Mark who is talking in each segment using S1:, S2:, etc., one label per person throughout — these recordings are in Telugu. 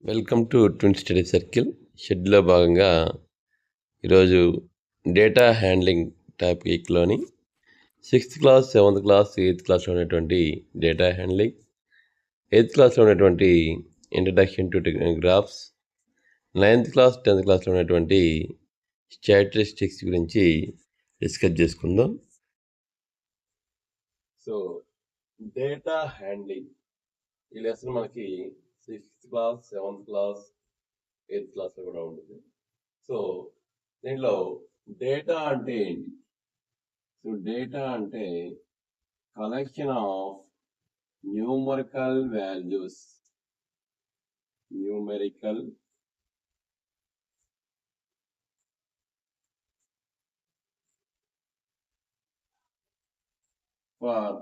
S1: Welcome to twin study circle. షెడ్యూల్లో భాగంగా ఈరోజు డేటా హ్యాండ్లింగ్ టాపిక్లోని 6th class 7th class 8th క్లాస్లో ఉన్నటువంటి డేటా హ్యాండ్లింగ్, 8th క్లాస్లో ఉన్నటువంటి introduction to graphs, 9th class 10th క్లాస్లో ఉన్నటువంటి స్టాటిస్టిక్స్ గురించి డిస్కస్ చేసుకుందాం. సో డేటా హ్యాండ్లింగ్ ఈ లెసన్ మనకి 6th class 7th class 8th క్లాస్లో కూడా ఉంటుంది. సో దీనిలో డేటా అంటే ఏంటి? సో డేటా అంటే collection of numerical values, numerical for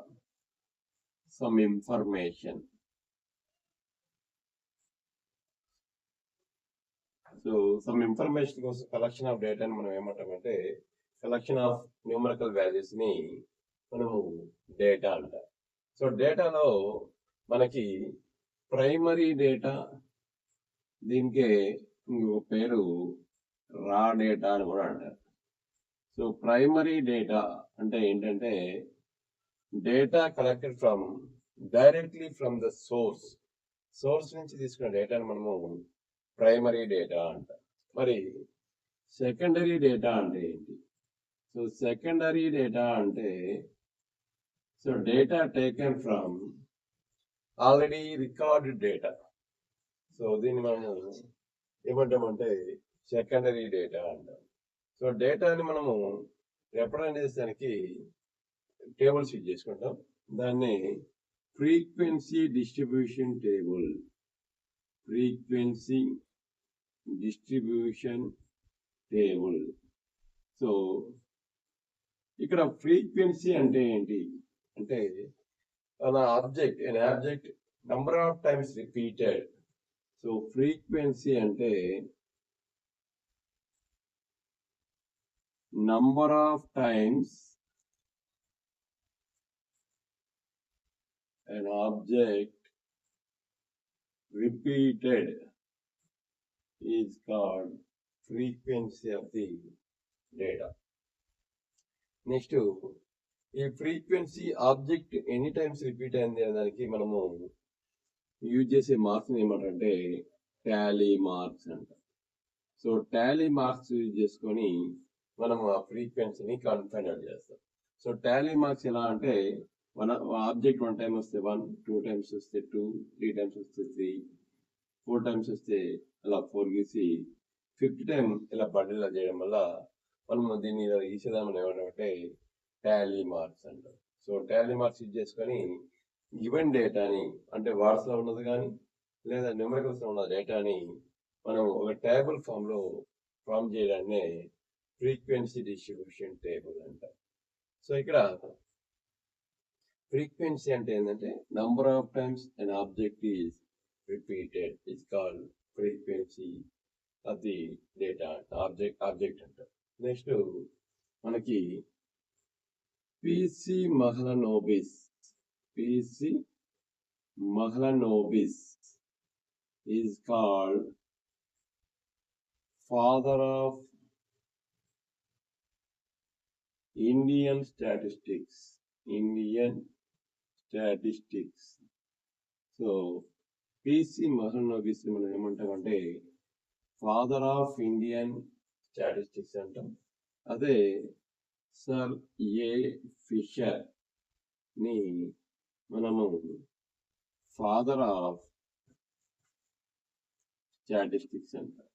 S1: some information. So some information కోసం కలెక్షన్ ఆఫ్ డేటాని మనం ఏమంటామంటే కలెక్షన్ ఆఫ్ న్యూమరికల్ వాల్యూస్ ని మనము డేటా అంటాం. సో డేటాలో మనకి ప్రైమరీ డేటా, దీనికే ఇంకొక పేరు రా డేటా అని కూడా అంటారు. సో ప్రైమరీ డేటా అంటే ఏంటంటే data collected from directly from the source నుంచి తీసుకున్న డేటాని మనము ప్రైమరీ డేటా అంటాం. మరి సెకండరీ డేటా అంటే ఏంటి? సో సెకండరీ డేటా అంటే so data taken from already recorded data. So దీన్ని మనము ఏమంటామంటే సెకండరీ డేటా అంటాం. సో డేటాని మనము రిప్రజెంట్ చేసేదానికి టేబుల్స్ యూజ్ చేసుకుంటాం. దాన్ని frequency distribution table, frequency distribution table. So ఇక్కడ ఫ్రీక్వెన్సీ అంటే ఏంటి అంటే an object number of times repeated. So frequency అంటే number of times an object repeated is called frequency of the data. Next ఈ frequency object any times repeat అయింది అనే దానికి మనము యూజ్ చేసే మార్క్స్ ఏమంటారంటే టాలీ మార్క్స్ అంట. సో టాలీ మార్క్స్ యూజ్ చేసుకొని మనం ఆ ఫ్రీక్వెన్సీని కన్ఫైన్ అవుట్ చేస్తాం. సో టాలీ మార్క్స్ ఎలా అంటే ఆబ్జెక్ట్ 1 టైం వస్తే 1, 2 టైమ్స్ వస్తే 2, 3 టైమ్స్ వస్తే 3, 4 టైమ్స్ వస్తే అలా 4 గీసి 5th టైం ఇలా బండిల్ చేయడం వల్ల మనం దీన్ని గీసేదామని ఏమంటామంటే టాలీ మార్క్స్ అంటారు. సో టాలీ మార్క్స్ యూజ్ చేసుకొని గివెన్ డేటాని అంటే వర్డ్స్ లో ఉన్నది కానీ లేదా న్యూమరికల్స్ లో ఉన్న డేటాని మనం ఒక టేబుల్ ఫామ్ చేయడాన్ని ఫ్రీక్వెన్సీ డిస్ట్రిబ్యూషన్ టేబుల్ అంటారు. సో ఇక్కడ ఫ్రీక్వెన్సీ అంటే ఏంటంటే number of times an object is repeated is called frequency of the data. Object అంటారు. నెక్స్ట్ మనకి PC Mahalanobis is called father of Indian statistics. So PC Mahalanobis మనం ఏమంటామంటే ఫాదర్ ఆఫ్ ఇండియన్ స్టాటిస్టిక్స్ అంటాం. అదే సర్ ఏ ఫిషర్ ని మనము ఫాదర్ ఆఫ్ స్టాటిస్టిక్స్ అంటాం.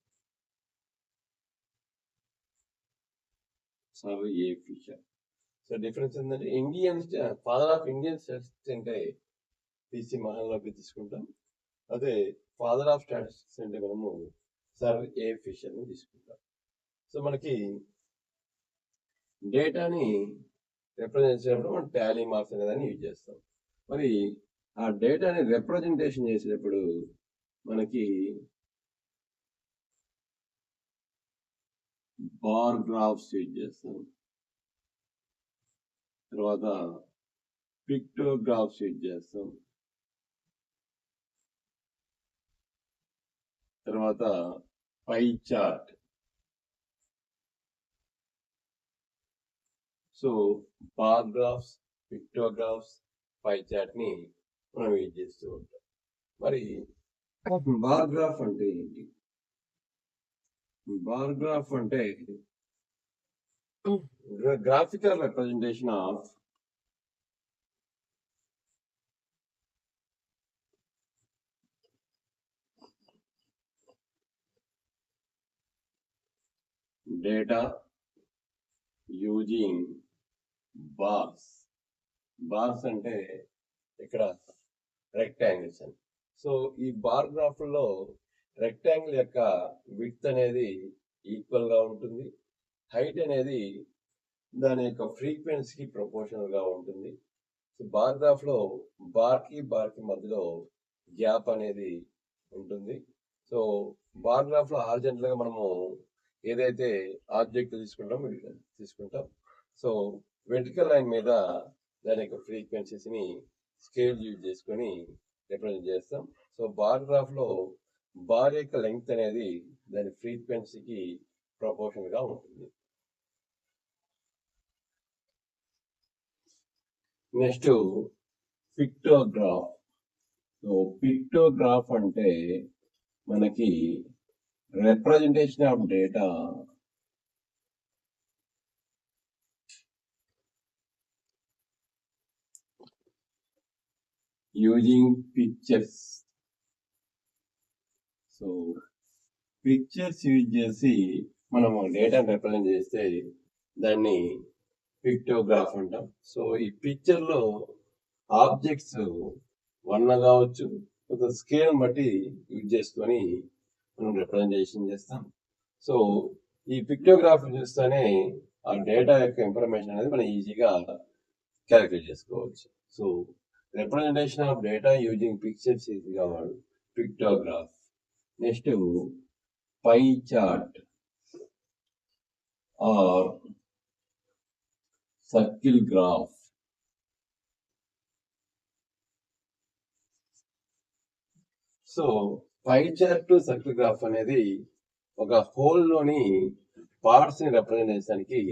S1: సర్ ఏ ఫిషర్. సో డిఫరెన్స్ ఏంటంటే ఫాదర్ ఆఫ్ ఇండియన్ స్టాటిస్టిక్స్ అంటే PC Mahalanobis తీసుకుంటాం. అదే ఫాదర్ ఆఫ్ స్టాటిస్టిక్స్ అంటే మనము సర్ ఏ ఫిషర్ ని తీసుకుంటాం. సో మనకి డేటాని రిప్రజెంట్ చేసేటప్పుడు మనం టాలీ మార్క్స్ అనేదాన్ని యూజ్ చేస్తాం. మరి ఆ డేటాని రిప్రజెంటేషన్ చేసేటప్పుడు మనకి బార్ గ్రాఫ్స్ యూజ్ చేస్తాం, తర్వాత పిక్టోగ్రాఫ్స్ యూజ్ చేస్తాం, తర్వాత pie chart. So bar graphs, pictographs, pie chart ని మనం యూజ్ చేస్తూ ఉంటాం. మరి బార్ గ్రాఫ్ అంటే ఏంటి? బార్ గ్రాఫ్ అంటే graphical representation of data using bars. Bars అంటే ఇక్కడ రెక్టాంగిల్స్ అని. సో ఈ బార్ గ్రాఫ్ లో రెక్టాంగిల్ యొక్క విడ్త్ అనేది ఈక్వల్ గా ఉంటుంది, హైట్ అనేది దాని యొక్క ఫ్రీక్వెన్సీకి ప్రపోర్షనల్ గా ఉంటుంది. సో బార్ గ్రాఫ్ లో బార్ కి మధ్యలో గ్యాప్ అనేది ఉంటుంది. సో బార్ గ్రాఫ్ లో హారిజాంటల్ గా మనము ఏదైతే ఆబ్జెక్ట్ తీసుకుంటాం, సో వెర్టికల్ లైన్ మీద దాని యొక్క ఫ్రీక్వెన్సీస్ ని స్కేల్ యూజ్ చేసుకొని రిప్రజెంట్ చేస్తాం. సో బార్ గ్రాఫ్ లో బార్ యొక్క లెంగ్త్ అనేది దాని ఫ్రీక్వెన్సీకి ప్రపోర్షనల్ గా ఉంటుంది. Next pictograph. సో పిక్టోగ్రాఫ్ అంటే మనకి representation of data using pictures. So pictures use చేసి మనము డేటాను రిప్రజెంట్ చేస్తే దాన్ని పిక్టోగ్రాఫ్ అంటాం. సో ఈ పిక్చర్ లో ఆబ్జెక్ట్స్ వన్న కావచ్చు, స్కేల్ బట్టి యూజ్ చేసుకొని మనం రిప్రజెంటేషన్ చేస్తాం. సో ఈ పిక్టోగ్రాఫ్ చూస్తేనే ఆ డేటా యొక్క ఇన్ఫర్మేషన్ అనేది మనం ఈజీగా క్యాలిక్యులేట్ చేసుకోవచ్చు. So representation of data using pictures is కావాలి pictograph. Next pie chart or circle graph. So pie chart circle graph అనేది ఒక హోల్ లోని పార్ట్స్ ని రిప్రజెంట్ చేయడానికి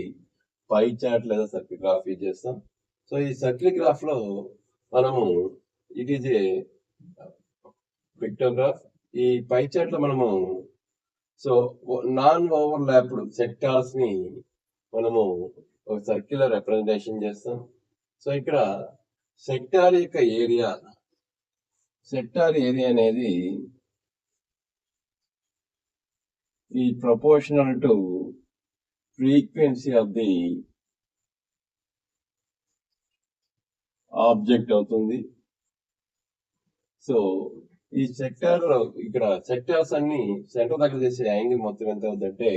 S1: పై చార్ట్ లేదా సర్కిల్ గ్రాఫ్ యూజ్ చేస్తాం. సో ఈ సర్కిల్ గ్రాఫ్ లో మనము ఇట్ ఈజ్ ఏ పిక్టోగ్రాఫ్. ఈ పై చార్ట్ లో మనము so non over lapped sectors ని మనము ఒక సర్క్యులర్ రిప్రజెంటేషన్ చేస్తాం. సో ఇక్కడ సెక్టార్ యొక్క ఏరియా అనేది ఈ proportional to frequency of the object అవుతుంది. సో ఈ సెక్టార్ లో ఇక్కడ సెక్టార్స్ అన్ని సెంటర్ దగ్గర చేసే యాంగిల్ మొత్తం ఎంత అవుతుందంటే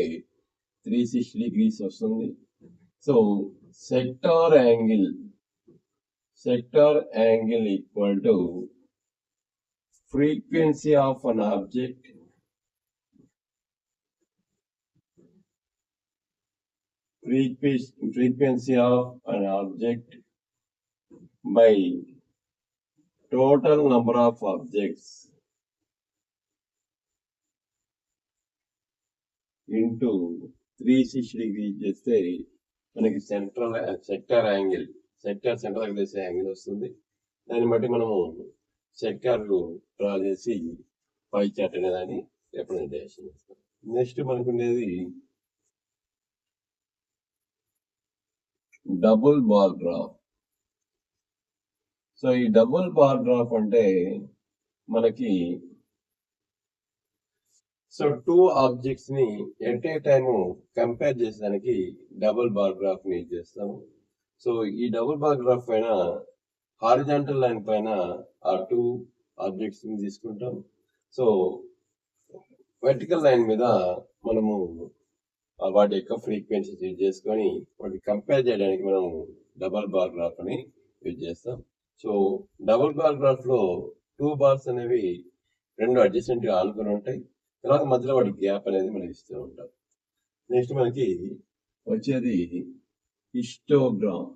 S1: 360 degrees వస్తుంది. So sector angle equal to frequency of an object by total number of objects into 360 degrees చేస్తే మనకి సెక్టార్ సెంటర్ దగ్గర చేసే యాంగిల్ వస్తుంది. దాన్ని బట్టి మనము సెక్టార్ డ్రా చేసి పై చార్ట్ అనే దాన్ని రిప్రజెంటేషన్ చేస్తాం. నెక్స్ట్ మనకు ఉండేది డబుల్ బార్ గ్రాఫ్. సో ఈ డబుల్ బార్ గ్రాఫ్ అంటే మనకి సో టూ ఆబ్జెక్ట్స్ ని ఎట్ ఏ టైమ్ కంపేర్ చేసేదానికి డబుల్ బార్ గ్రాఫ్ ని యూజ్ చేస్తాము. సో ఈ డబుల్ బార్ గ్రాఫ్ పైన హారిజాంటల్ లైన్ పైన ఆ టూ ఆబ్జెక్ట్స్ ని తీసుకుంటాం. సో వర్టికల్ లైన్ మీద మనము వాటి యొక్క ఫ్రీక్వెన్సీ యూజ్ చేసుకొని వాటి కంపేర్ చేయడానికి మనం డబుల్ బార్ గ్రాఫ్ అని యూజ్ చేస్తాం. సో డబుల్ బార్ గ్రాఫ్ లో టూ బార్స్ అనేవి రెండు అడ్జసెంట్ గా ఆనుకొని ఉంటాయి. తర్వాత మధ్యలో వాటి గ్యాప్ అనేది మనం ఇస్తూ ఉంటాం. నెక్స్ట్ మనకి వచ్చేది హిస్టోగ్రామ్.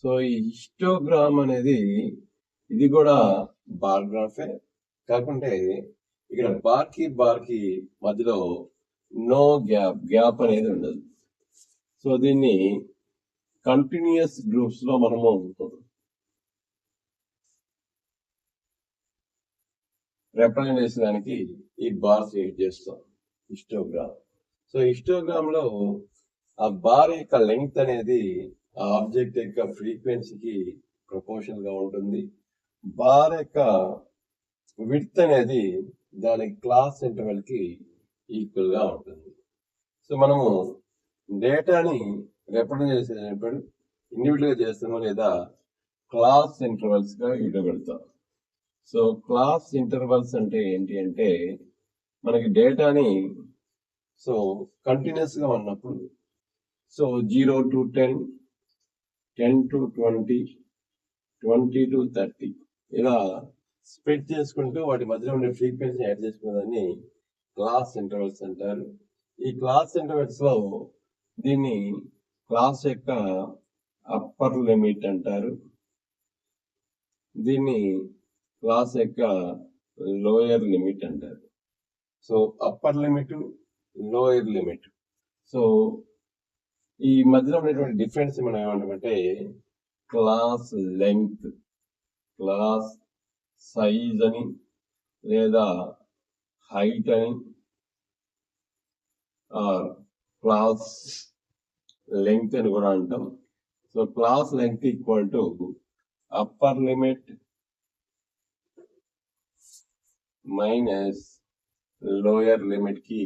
S1: సో ఈ హిస్టోగ్రామ్ అనేది ఇది కూడా బార్ గ్రాఫే, కాకుంటే ఇక్కడ బార్ కి మధ్యలో నో గ్యాప్ అనేది ఉండదు. సో దీన్ని కంటిన్యూస్ గ్రూప్స్ లో మనము రిప్రజెంట్ చేసేదానికి ఈ బార్స్ యూజ్ చేస్తాం, హిస్టోగ్రామ్. సో హిస్టోగ్రామ్ లో ఆ బార్ యొక్క లెంగ్త్ అనేది ఆ ఆబ్జెక్ట్ యొక్క ఫ్రీక్వెన్సీకి ప్రపోర్షనల్ గా ఉంటుంది. బార్ యొక్క విడ్త్ అనేది దాని క్లాస్ ఇంటర్వెల్ కి ఈక్వల్ గా ఉంటుంది. సో మనము డేటాని రిప్రజెంట్ చేసేటప్పుడు ఇండివిజువల్ గా చేస్తామో లేదా క్లాస్ ఇంటర్వెల్స్ గా ఇవ్వబెడతాం. సో క్లాస్ ఇంటర్వెల్స్ అంటే ఏంటి అంటే మనకి డేటాని సో కంటిన్యూస్ గా ఉన్నప్పుడు సో 0 to 10, 10 to 20, 20 to 30 ఇలా స్ప్రెడ్ చేసుకుంటూ వాటి మధ్యలో ఉండే ఫ్రీక్వెన్సీ యాడ్ చేసుకునేదాన్ని క్లాస్ ఇంటర్వెల్స్ అంటారు. ఈ క్లాస్ ఇంటర్వెల్స్ లో దీన్ని క్లాస్ యొక్క అప్పర్ లిమిట్ అంటారు, దీన్ని క్లాస్ యొక్క లోయర్ లిమిట్ అంటారు. So upper limit, lower limit. So ఈ మధ్యలో ఉండేటువంటి డిఫరెన్స్ మనం ఏమంటామంటే క్లాస్ లెంగ్త్, క్లాస్ సైజ్ అని లేదా హైట్ అని, క్లాస్ లెంగ్త్ అని కూడా అంటాం. So class length equal to upper limit minus lower limit కి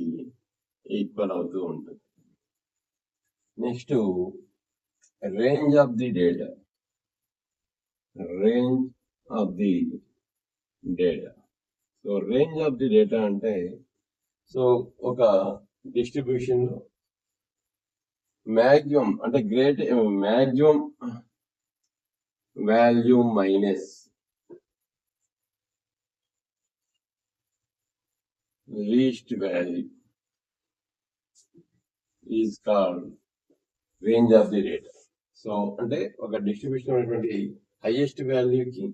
S1: ఈక్వల్ అవుతూ ఉంటుంది. Next range of the data, range of the data. So range of the data అంటే సో ఒక డిస్ట్రిబ్యూషన్ లో మ్యాక్సిమం అంటే maximum value minus least value is called range of the data. So అంటే ఒక డిస్ట్రిబ్యూషన్ ఉన్నటువంటి హైయెస్ట్ వాల్యూకి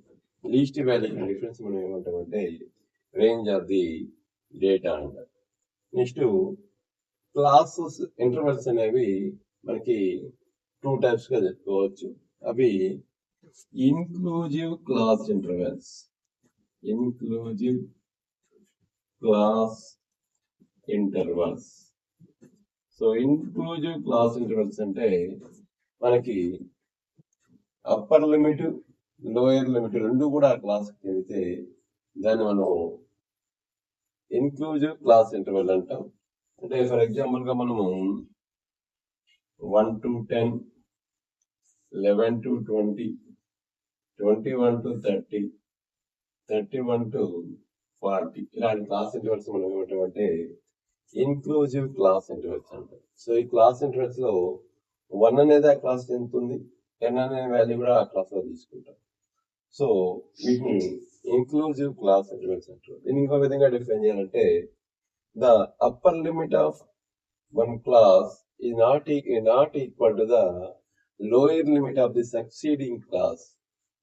S1: లీస్ట్ వాల్యూకి డిఫరెన్స్ మనం ఏమంటామంటే రేంజ్ ఆఫ్ ది డేటా అంటారు. నెక్స్ట్ క్లాసెస్ ఇంటర్వెల్స్ అనేవి మనకి 2 టైప్స్ గా చెప్పుకోవచ్చు. అవి inclusive class intervals, inclusive class intervals. So inclusive class intervals అంటే మనకి అప్పర్ లిమిట్, లోయర్ లిమిట్ రెండు కూడా క్లాస్ చెబితే దాన్ని మనం ఇన్క్లూజివ్ క్లాస్ ఇంటర్వెల్ అంటాం. అంటే ఫర్ ఎగ్జాంపుల్ గా మనము 1 to 10, 11 to 20, 21 to 30, 31 to 40 ఇలాంటి క్లాస్ ఇంటర్వెల్స్ మనం ఏమంటామంటే ఇన్క్లూజివ్ క్లాస్ ఇంటర్వెల్స్ అంటాం. సో ఈ క్లాస్ ఇంటర్వెల్స్ లో 1 అనేది ఆ క్లాస్ చెందుతుంది, 10 అనే వాల్యూ కూడా ఆ క్లాస్ లో తీసుకుంటాం. సో వీటిని ఇన్క్లూజివ్ క్లాస్ ఇంటర్వెల్స్ అంటారు. దీన్ని ఇంకో విధంగా డిఫైన్ చేయాలంటే the upper limit of one class is not equal to the lower limit of the succeeding class,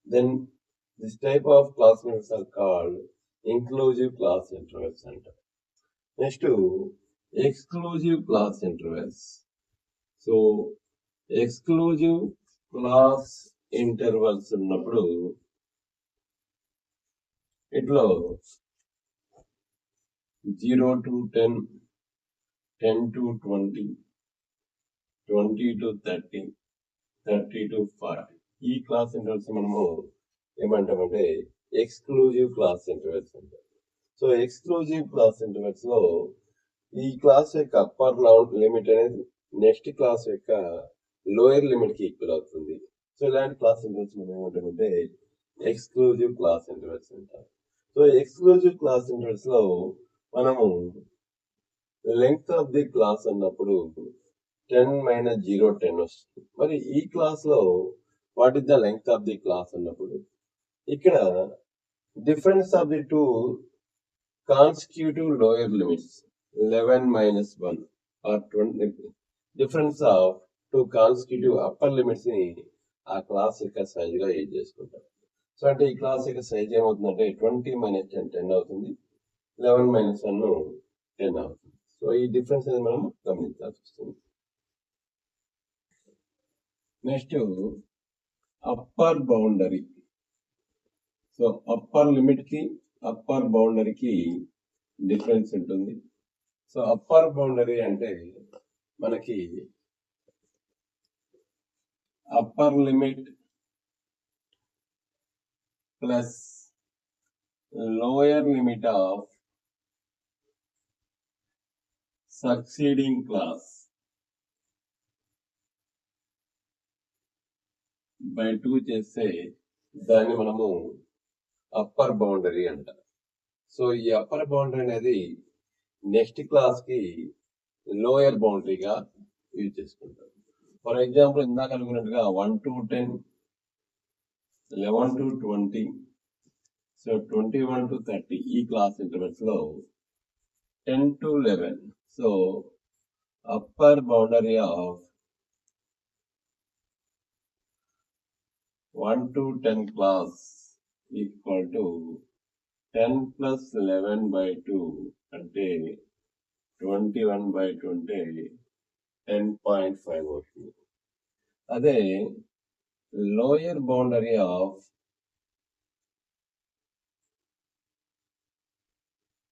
S1: then this type of class intervals are called inclusive class intervals. Next, exclusive class intervals. So exclusive class intervals ఉన్నప్పుడు ఇట్లో 0 to 10, 10 to 20, 20 to 30, 30 to 40 ఈ క్లాస్ ఇంటర్వెల్స్ మనము ఏమంటామంటే ఎక్స్క్లూజివ్ క్లాస్ ఇంటర్వెల్స్ అంటారు. సో ఎక్స్క్లూజివ్ క్లాస్ ఇంటర్వెల్స్ లో ఈ క్లాస్ యొక్క అప్పర్ లిమిట్ అనేది నెక్స్ట్ క్లాస్ యొక్క లోయర్ లిమిట్ కి ఈక్వల్ అవుతుంది. సో ఇలాంటి క్లాస్ ఇంటర్వెల్స్ మనం ఏమంటామంటే ఎక్స్క్లూజివ్ క్లాస్ ఇంటర్వెల్స్ అంటారు. సో ఎక్స్క్లూజివ్ క్లాస్ ఇంటర్వెల్స్ లో మనము లెంగ్త్ ఆఫ్ ది క్లాస్ అన్నప్పుడు 10 minus 0 10 వస్తుంది. మరి ఈ క్లాస్ లో what is the length of the class అన్నప్పుడు ఇక్కడ difference of the two consecutive lower limits 11 minus 1 or 20 difference of two consecutive upper limits ని ఆ క్లాస్ యొక్క సైజ్ గా యూజ్ చేసుకుంటాం. సో అంటే ఈ క్లాస్ యొక్క సైజ్ ఏమవుతుందంటే 20 minus 10 10 అవుతుంది, 11 minus 1 10 అవుతుంది. సో ఈ డిఫరెన్స్ అనేది మనం గమనించాల్సి వస్తుంది. Next upper boundary. So upper limit కి అప్పర్ బౌండరీకి డిఫరెన్స్ ఉంటుంది. సో అప్పర్ బౌండరీ అంటే మనకి upper limit plus lower limit of succeeding class by 2 చేస్తే దాన్ని మనము అప్పర్ బౌండరీ అంటారు. సో ఈ అప్పర్ బౌండరీ అనేది నెక్స్ట్ క్లాస్ కి లోయర్ బౌండరీగా యూజ్ చేసుకుంటారు. ఫర్ ఎగ్జాంపుల్ ఇందాక అనుకున్నట్టుగా 1 to 10, 11 to 20, సో 21 to 30 ఈ క్లాస్ ఇంటర్వెల్స్ లో 10 to 11. So upper boundary of 1 to 10 class equal to 10 plus 11 by 2 అంటే 21 by 20 10.5 అవుతుంది. అదే lower boundary of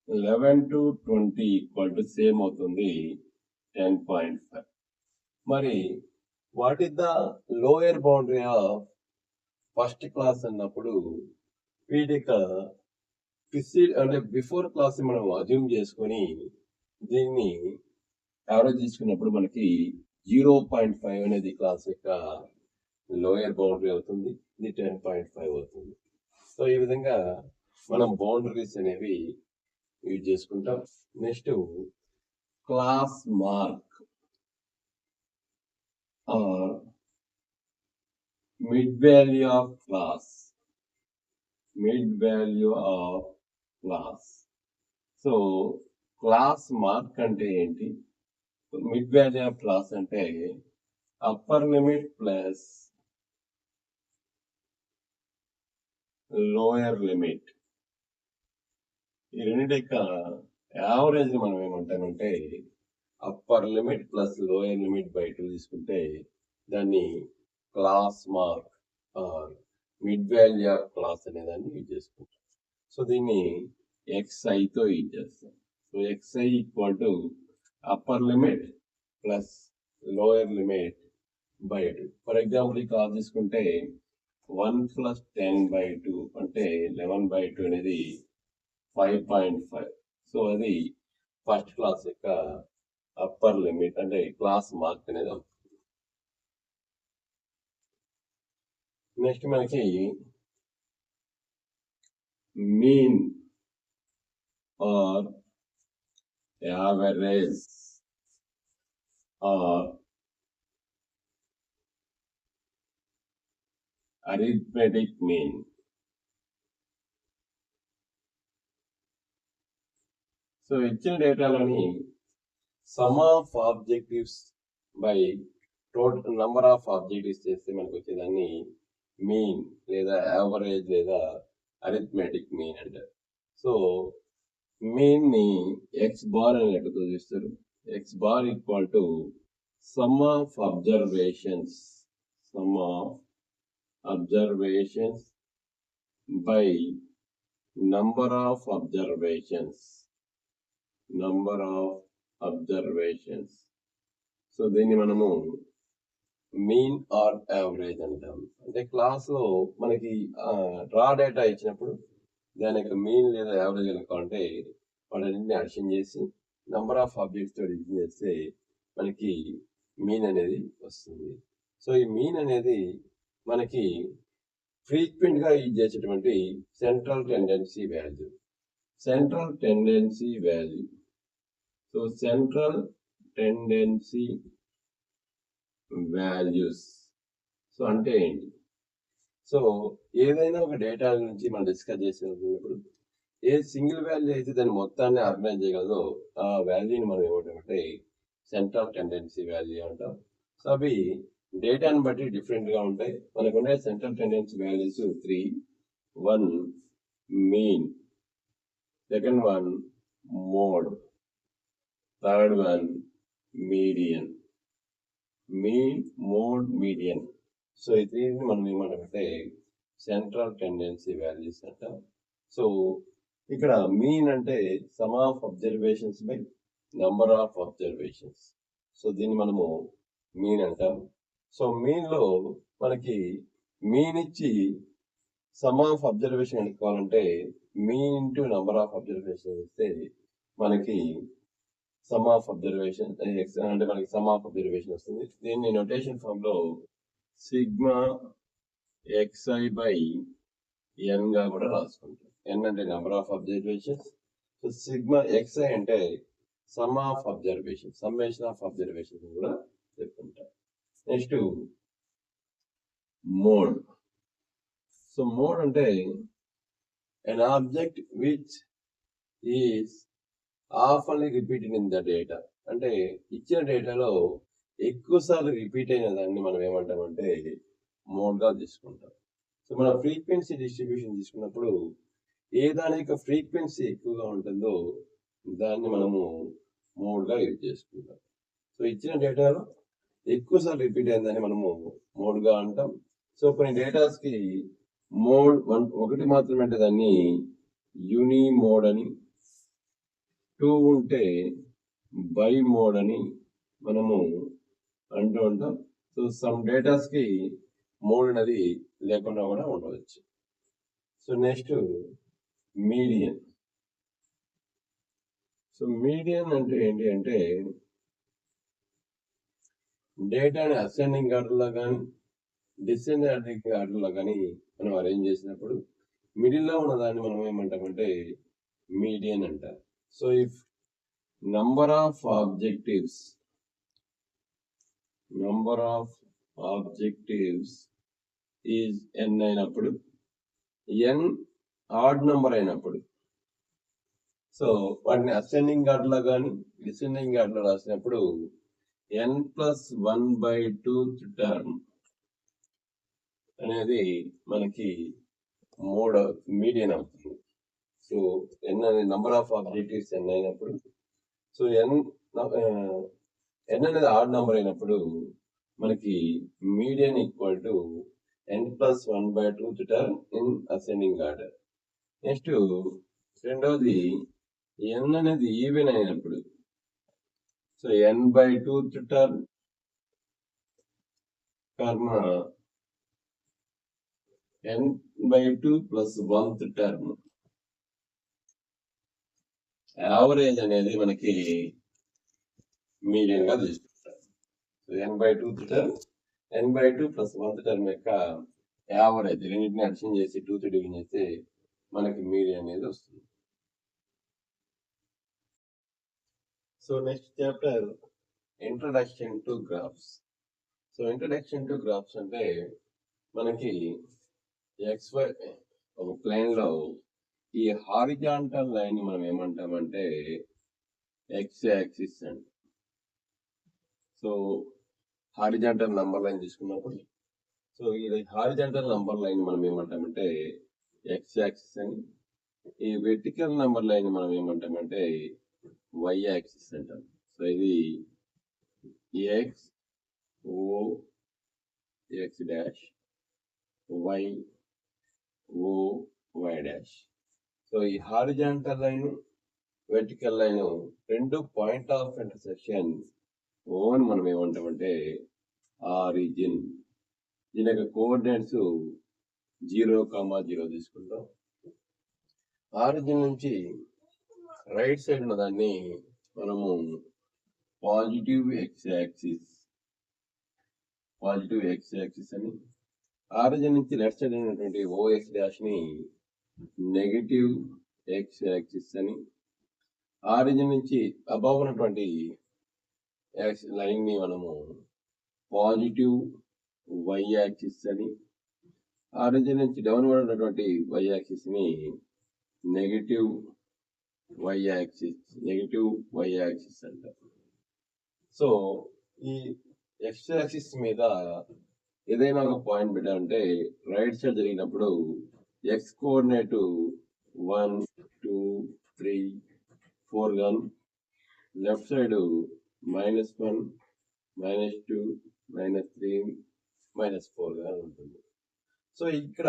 S1: 11 to 20 equal to same అవుతుంది 10.5. మరి what is the lower boundary of first class అన్నప్పుడు వీటి అంటే బిఫోర్ క్లాస్ మనం అజ్యూమ్ చేసుకొని దీన్ని యావరేజ్ తీసుకున్నప్పుడు మనకి 0.5 అనేది క్లాస్ యొక్క లోయర్ బౌండరీ అవుతుంది. ఇది 10.5 అవుతుంది. సో ఈ విధంగా మనం బౌండరీస్ అనేవి యూజ్ చేసుకుంటాం. Next class mark or mid value of class. Mid value of class. So class mark అంటే ఏంటి? మిడ్ వాల్యూ ఆఫ్ క్లాస్ అంటే upper limit plus lower limit. ఈ రెండింటి యొక్క యావరేజ్ మనం ఏమంటామంటే upper limit plus lower limit by 2 తీసుకుంటే దాన్ని class mark or mid value of class అనే దాన్ని యూజ్ చేసుకుంటాం. సో దీన్ని XI తో యూజ్ చేస్తాం. So XI equal to upper limit plus lower limit by 2. For example ఈ క్లాస్ తీసుకుంటే 1 plus 10 by 2 అంటే 11 by 2 అనేది 5.5. సో అది ఫస్ట్ క్లాస్ యొక్క అప్పర్ లిమిట్ అంటే క్లాస్ మార్క్ అనేది అవుతుంది. నెక్స్ట్ మనకి mean or average or arithmetic mean. So ఇచ్చిన డేటాలోని sum of objectives by total number of objectives చేస్తే మనకు వచ్చేదాన్ని మీన్ లేదా యావరేజ్ లేదా అరిథమెటిక్ మీన్ అంటారు. సో మీన్ ని ఎక్స్ బార్ అని లెక్కతో చూస్తారు. X bar equal to sum of observations, sum of observations by number of observations, number of observations. So దీన్ని మనము మీన్ ఆర్ యావరేజ్ అంటాం. అంటే క్లాస్ లో మనకి రా డేటా ఇచ్చినప్పుడు దాని యొక్క మీన్ లేదా యావరేజ్ అనుకోవాలంటే వాటన్నింటిని అడిషన్ చేసి నంబర్ ఆఫ్ ఆబ్జెక్ట్స్ తో డివిజన్ చేస్తే మనకి మీన్ అనేది వస్తుంది. సో ఈ మీన్ అనేది మనకి ఫ్రీక్వెంట్ గా యూజ్ చేసేటువంటి central tendency value. Central tendency value. So central tendency values so అంటే ఏంటి? సో ఏదైనా ఒక డేటా నుంచి మనం డిస్కస్ చేసినప్పుడు ఏ సింగిల్ వాల్యూ అయితే దాని మొత్తాన్ని ఆర్గనైజ్ చేయగలదో ఆ వాల్యూని మనం ఏమంటామంటే సెంట్రల్ టెండెన్సీ వాల్యూ అంటాం. సో అవి డేటాను బట్టి డిఫరెంట్ గా ఉంటాయి. మనకు ఉండే central tendency values 3. 1 mean, second one mode. Third one, median. Mean, mode, median. So ఇది మనం ఏమంటామంటే సెంట్రల్ టెండెన్సీ వాల్యూస్ అంటాం. సో ఇక్కడ మీన్ అంటే some of observations by number of observations. So దీన్ని మనము మీన్ అంటాం. సో మీన్ లో మనకి మీన్ ఇచ్చి సమ్ ఆఫ్ అబ్జర్వేషన్ కనుక్కోవాలంటే mean into number of observation ఇస్తే మనకి సమ్ ఆఫ్ అబ్జర్వేషన్ అంటే మనకి సమ్ ఆఫ్ అబ్జర్వేషన్ వస్తుంది. దీన్ని నోటేషన్ ఫామ్ లో సిగ్మా xi బై n గా కూడా రాసుకుంటాం. n అంటే number of observations. So sigma xi అంటే some of observation, summation of observation కూడా చెప్పుకుంటాం. Next mode. సో మోడ్ అంటే an object which is often repeated in the data. అంటే ఇచ్చిన డేటాలో ఎక్కువసార్లు రిపీట్ అయిన దాన్ని మనం ఏమంటామంటే మోడ్ గా తీసుకుంటాం. సో మన ఫ్రీక్వెన్సీ డిస్ట్రిబ్యూషన్ తీసుకున్నప్పుడు ఏ దాని యొక్క ఫ్రీక్వెన్సీ ఎక్కువగా ఉంటుందో దాన్ని మనము మోడ్ గా యూజ్ చేసుకుంటాం. సో ఇచ్చిన డేటాలో ఎక్కువసార్లు రిపీట్ అయిందని మనము మోడ్ గా అంటాం. సో కొన్ని డేటాస్ కి మోడ్ ఒకటి మాత్రమే అంటే దాన్ని యూని మోడ్ అని, 2 ఉంటే బై మోడ్ అని మనము అంటూ ఉంటాం. సో సమ్ డేటాస్ కి మోడ్ అనేది లేకుండా కూడా ఉండవచ్చు. So next median. So median అంటే ఏంటి అంటే డేటాని అసెండింగ్ ఆర్డర్ లో కానీ డిసెండింగ్ ఆర్డర్ లో కానీ మనం అరేంజ్ చేసినప్పుడు మిడిల్ లో ఉన్న దాన్ని మనం ఏమంటామంటే మీడియన్ అంటారు. So if number of objectives is n అయినప్పుడు, n ఆడ్ నంబర్ అయినప్పుడు, సో వాటిని అసెండింగ్ ఆర్డర్ లో కానీ డిసెండింగ్ ఆర్డర్ లో రాసినప్పుడు n+1/2 టర్మ్ అనేది మనకి మోడ్ మీడియన్ అవుతుంది. సో n అనేది నంబర్ ఆఫ్ ఆబ్జెక్టివ్స్ n అయినప్పుడు, సో n అనేది ఆడ్ నంబర్ అయినప్పుడు మనకి median equal to n+1/2 term in ascending order. Next రెండవది n అనేది ఈవెన్ అయినప్పుడు, సో n/2 టర్మ్ కర్మ n/2 + 1th టర్మ్. యావరేజ్ అనేది మనకి మీడియన్ గా తీసుకుంటారు. So n/2 term, n/2 + 1th term యొక్క యావరేజ్ రెండింటిని అడిషన్ చేసి 2 తో డివిజన్ చేస్తే మనకి మీడియన్ అనేది వస్తుంది. So next chapter introduction to graphs. So introduction to graphs అంటే మనకి XY ఒక ప్లేన్ లో ఈ హారిజాంటల్ లైన్ మనం ఏమంటామంటే x యాక్సిస్ అండి. సో హారిజాంటల్ నంబర్ లైన్ తీసుకున్నప్పుడు, సో ఇది హారిజాంటల్ నంబర్ లైన్ మనం ఏమంటామంటే x యాక్సిస్ అని, ఈ వెర్టికల్ నంబర్ లైన్ మనం ఏమంటామంటే y యాక్సిస్ అంటాం. సో ఇది x O x dash, y O y dash. So ఈ హారిజాంటల్ లైన్, వెర్టికల్ లైన్ రెండు పాయింట్ ఆఫ్ ఇంటర్సెక్షన్ ఓన్ మనం ఏమంటామంటే ఆరిజిన్. దీని యొక్క కోఆర్డినేట్స్ 0,0 తీసుకుంటాం. ఆరిజిన్ నుంచి రైట్ సైడ్ ఉన్న దాన్ని మనము పాజిటివ్ x యాక్సిస్ అని, ఆరిజిన్ నుంచి లెఫ్ట్ సైడ్ ఉన్నటువంటి OX డాష్ ని నెగటివ్ x యాక్సిస్ అని, ఆరిజిన్ నుంచి అబౌవ్ ఉన్నటువంటి లైన్ ని మనము పాజిటివ్ y యాక్సిస్ అని, ఆరిజిన్ నుంచి డౌన్వర్డ్ ఉన్నటువంటి y యాక్సిస్ ని నెగటివ్ y యాక్సిస్ అంటారు. సో ఈ x యాక్సిస్ మీద ఏదైనా ఒక పాయింట్ పెట్టాలంటే రైట్ సైడ్ జరిగినప్పుడు x కోఆర్డినేట్ 1 2 3 4 గాను, లెఫ్ట్ సైడ్ -1, -2, -3, -4 గాను ఉంటుంది. సో ఇక్కడ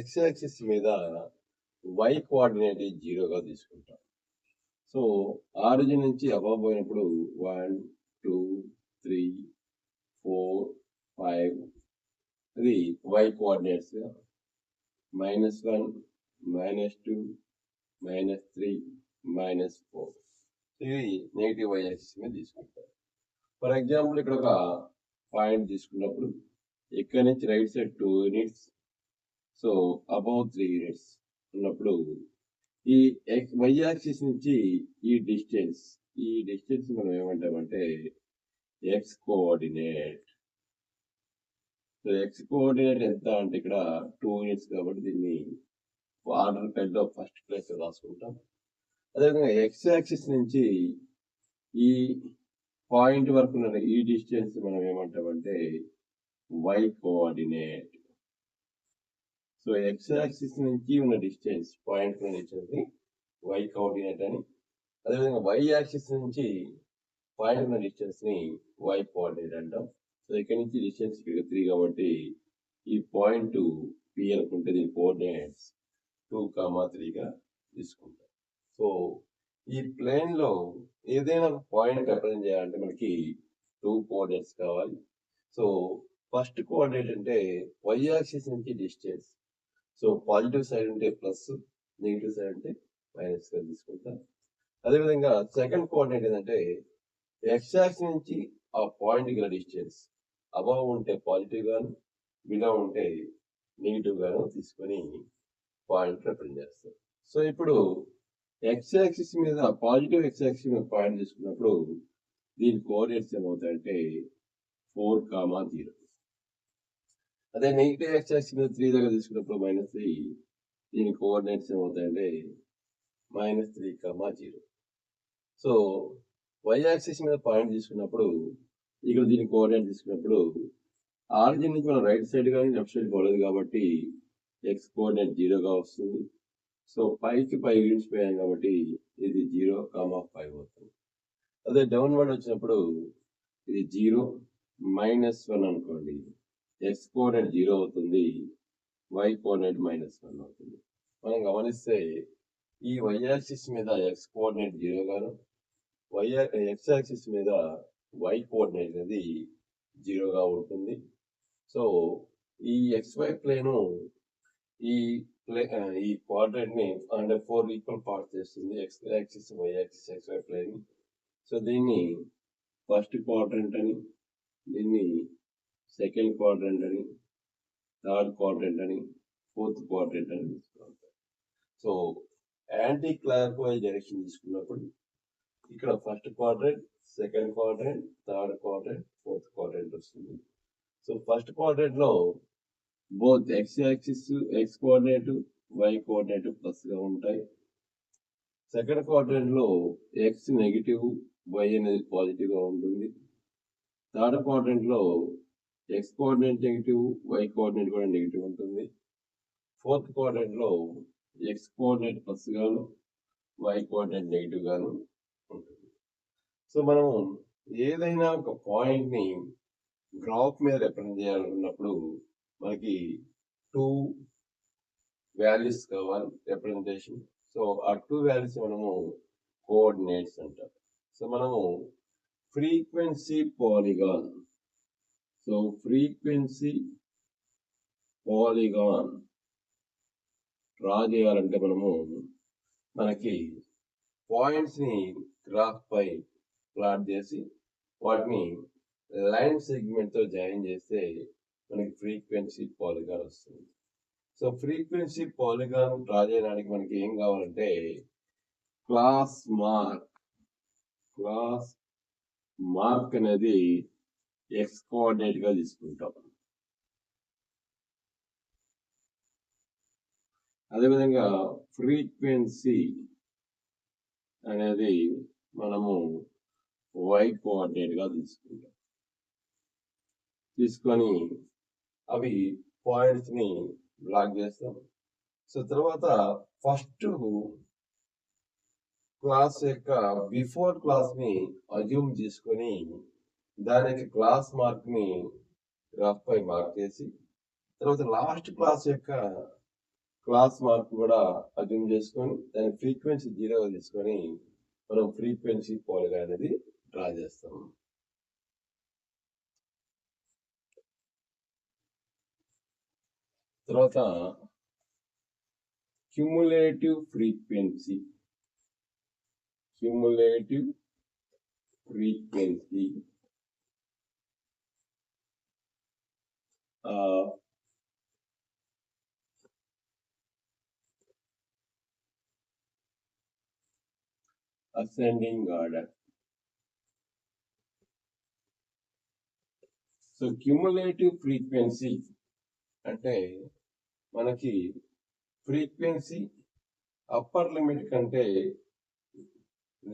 S1: x యాక్సిస్ మీద y కోఆర్డినేట్ 0గా తీసుకుంటాం. సో ఆరిజిన్ నుంచి అబవ్ పోయినప్పుడు 1, 2, 3, 4, 5 అది y కోఆర్డినేట్స్ గా -1, -2, -3, -4 ఇది నెగిటివ్ y యాక్సిస్ మీద తీసుకుంటారు. ఫర్ ఎగ్జాంపుల్ ఇక్కడ ఒక పాయింట్ తీసుకున్నప్పుడు ఇక్కడ నుంచి right side 2 units, so above 3 units ఉన్నప్పుడు ఈ y యాక్సిస్ నుంచి ఈ డిస్టెన్స్ మనం ఏమంటామంటే x coordinate. So x coordinate ఎంత అంటే ఇక్కడ 2 యూనిట్స్ కాబట్టి దీన్ని ఆర్డర్ పెద్ద ఫస్ట్ ప్లేస్ రాసుకుంటాం. అదేవిధంగా x యాక్సిస్ నుంచి ఈ పాయింట్ వరకు ఉన్న ఈ డిస్టెన్స్ మనం ఏమంటామంటే y coordinate. So x axis నుంచి ఉన్న డిస్టెన్స్ పాయింట్ ఉన్న డిస్టెన్స్ ని y కోఆర్డినేట్ అని, అదేవిధంగా y యాక్సిస్ నుంచి పాయింట్ ఉన్న డిస్టెన్స్ ని y కోఆర్డినేట్ అంటాం. సో ఇక్కడ నుంచి డిస్టెన్స్ ఇక్కడ 3 కాబట్టి ఈ పాయింట్ P అనుకుంటే దీని కోఆర్డినేట్స్ 2, 3 గా తీసుకుంటాం. సో ఈ ప్లేన్ లో ఏదైనా పాయింట్ రిప్రజెంట్ చేయాలంటే మనకి 2 కోఆర్డినేట్స్ కావాలి. సో ఫస్ట్ కోఆర్డినేట్ అంటే y యాక్సిస్ నుంచి డిస్టెన్స్. సో పాజిటివ్ సైడ్ ఉంటే ప్లస్, నెగిటివ్ సైడ్ అంటే మైనస్ గా తీసుకుంటాం. అదేవిధంగా సెకండ్ కోఆర్డినేట్ ఏంటంటే x యాక్సిస్ నుంచి ఆ పాయింట్ గల డిస్టెన్స్ అబవ్ ఉంటే పాజిటివ్ గాను, బిలో ఉంటే నెగిటివ్ గాను తీసుకొని పాయింట్ రిప్రజెంట్ చేస్తాం. సో ఇప్పుడు x యాక్సిస్ మీద పాజిటివ్ x యాక్సిస్ మీద పాయింట్ తీసుకున్నప్పుడు దీని కోఆర్డినేట్స్ ఏమవుతాయంటే 4, 0. అదే నెగిటివ్ x యాక్సిస్ మీద 3 దగ్గర తీసుకున్నప్పుడు -3 దీని కోఆర్డినేట్స్ ఏమవుతాయంటే -3, 0. సో y యాక్సిస్ మీద పాయింట్ తీసుకున్నప్పుడు ఇక్కడ దీని కోఆర్డినేట్ తీసుకున్నప్పుడు ఆరిజిన్ నుంచి మనం రైట్ సైడ్ కానీ లెఫ్ట్ సైడ్ పోలేదు కాబట్టి x కోఆర్డినేట్ 0గా వస్తుంది. సో 5కి 5 యూనిట్స్ పోయాం కాబట్టి ఇది 0, 5 అవుతుంది. అదే డౌన్వర్డ్ వచ్చినప్పుడు ఇది 0, -1 అనుకోండి, x కోఆర్డినేట్ 0 అవుతుంది, y కోఆర్డినేట్ -1 అవుతుంది. మనం గమనిస్తే ఈ y యాక్సిస్ మీద x కోఆర్డినేట్ 0 గాను, x యాక్సిస్ మీద y కోఆర్డినేట్ అనేది 0గా ఉంటుంది. సో ఈ xy ప్లేను ఈ క్వాడ్రేట్ ని అంటే 4 ఈక్వల్ పార్ట్స్ చేస్తుంది. x axis, y axis, xy plane. So దీన్ని ఫస్ట్ క్వాడ్రంట్ అని, దీన్ని సెకండ్ క్వాడ్రంట్ అని, థర్డ్ క్వాడ్రంట్ అని, ఫోర్త్ క్వాడ్రంట్ అని తీసుకుంటాం. So anticlockwise direction తీసుకున్నప్పుడు ఇక్కడ first quadrant, second quadrant, third quadrant, fourth quadrant వస్తుంది. సో ఫస్ట్ క్వాడ్రంట్ లో both x axis, x coordinate, y coordinate plus గా ఉంటాయి. సెకండ్ క్వాడ్రంట్ లో x నెగిటివ్, y అనేది పాజిటివ్ గా ఉంటుంది. థర్డ్ క్వాడ్రంట్ లో x coordinate negative, y coordinate కూడా నెగిటివ్ ఉంటుంది. ఫోర్త్ క్వాడ్రంట్ లో x కోఆర్డినేట్ ప్లస్ గాను, y కోఆర్డినేట్ నెగిటివ్ గాను ఉంటుంది. సో మనం ఏదైనా ఒక పాయింట్ ని గ్రాఫ్ మీద రిప్రజెంట్ చేయాలనుకున్నప్పుడు మనకి 2 వాల్యూస్ కావాలి రిప్రజెంటేషన్. సో ఆ 2 వాల్యూస్ మనము కోఆర్డినేట్స్ అంటాం. సో మనము frequency polygon, so frequency polygon draw చేయాలంటే మనకి పాయింట్స్ ని గ్రాఫ్ పై ప్లాట్ చేసి వాటిని లైన్ సెగ్మెంట్ తో జాయిన్ చేస్తే మనకి ఫ్రీక్వెన్సీ పాలిగాన్ వస్తుంది. సో ఫ్రీక్వెన్సీ పాలిగాన్ డ్రా చేయడానికి మనకి ఏం కావాలంటే క్లాస్ మార్క్ అనేది x కోఆర్డినేట్ గా తీసుకుంటాం. అదేవిధంగా ఫ్రీక్వెన్సీ అనేది మనము y కోఆర్డినేట్ గా తీసుకొని అవి పాయింట్స్ ని బ్లాక్ చేస్తాం. సో తర్వాత ఫస్ట్ క్లాస్ యొక్క బిఫోర్ క్లాస్ ని అజ్యూమ్ చేసుకొని దానికి క్లాస్ మార్క్ ని గ్రాఫ్ పై మార్క్ చేసి తర్వాత లాస్ట్ క్లాస్ యొక్క క్లాస్ మార్క్ కూడా అజ్యూమ్ చేసుకొని దాని ఫ్రీక్వెన్సీ 0 తీసుకొని మనం ఫ్రీక్వెన్సీ పాలిగాన్ అనేది డ్రా చేస్తాం. తర్వాత cumulative frequency ascending order. So cumulative frequency అంటే మనకి ఫ్రీక్వెన్సీ అప్పర్ లిమిట్ కంటే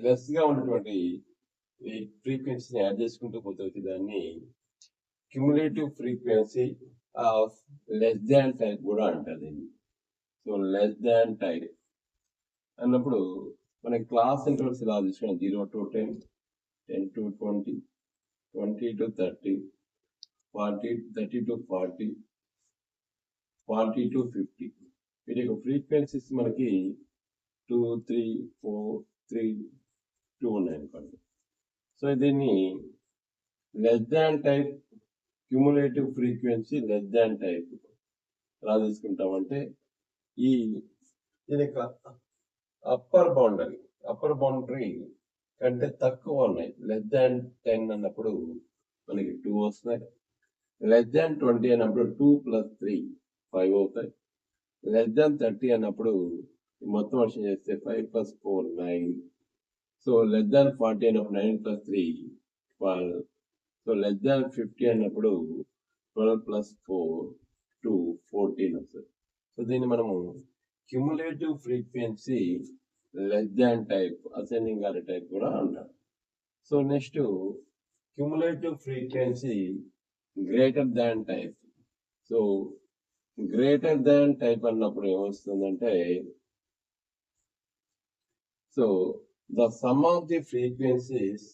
S1: లెస్ గా ఉన్నటువంటి ఫ్రీక్వెన్సీని యాడ్ చేసుకుంటూ పోతే దాన్ని cumulative frequency of less than type కూడా అంటారు. సో లెస్ దాన్ టైప్ అన్నప్పుడు మనకి క్లాస్ ఇంటర్వల్స్ ఇలా తీసుకున్నాం 0 to 10, 10 to 20, 20 to 30, 40, 30 to 40, 40 to 50. వీటి యొక్క ఫ్రీక్వెన్సీస్ మనకి 2, 3, 4, 3, 2 ఉన్నాయి అనుకోండి. సో దీన్ని less than type cumulative frequency less than type ఎలా తీసుకుంటామంటే ఈ దీని యొక్క అప్పర్ బౌండరీ కంటే తక్కువ ఉన్నాయి. లెస్ దాన్ 10 అన్నప్పుడు మనకి 2 వస్తున్నాయి. లెస్ దాన్ 20 అన్నప్పుడు 2 + 3 5 అవుతాయి. లెస్ దాన్ 30 అన్నప్పుడు మొత్తం వర్షం చేస్తే 5 + 4 9. సో లెస్ దాన్ 40 అన్నప్పుడు 9 + 3 12. సో లెస్ దాన్ 50 అన్నప్పుడు 12 + 4 2 14 వస్తుంది. సో దీన్ని మనము cumulative frequency less than type ascending order type కూడా అంటారు. So next cumulative frequency greater than type. So greater than type అన్నప్పుడు ఏమొస్తుందంటే so the sum of the frequencies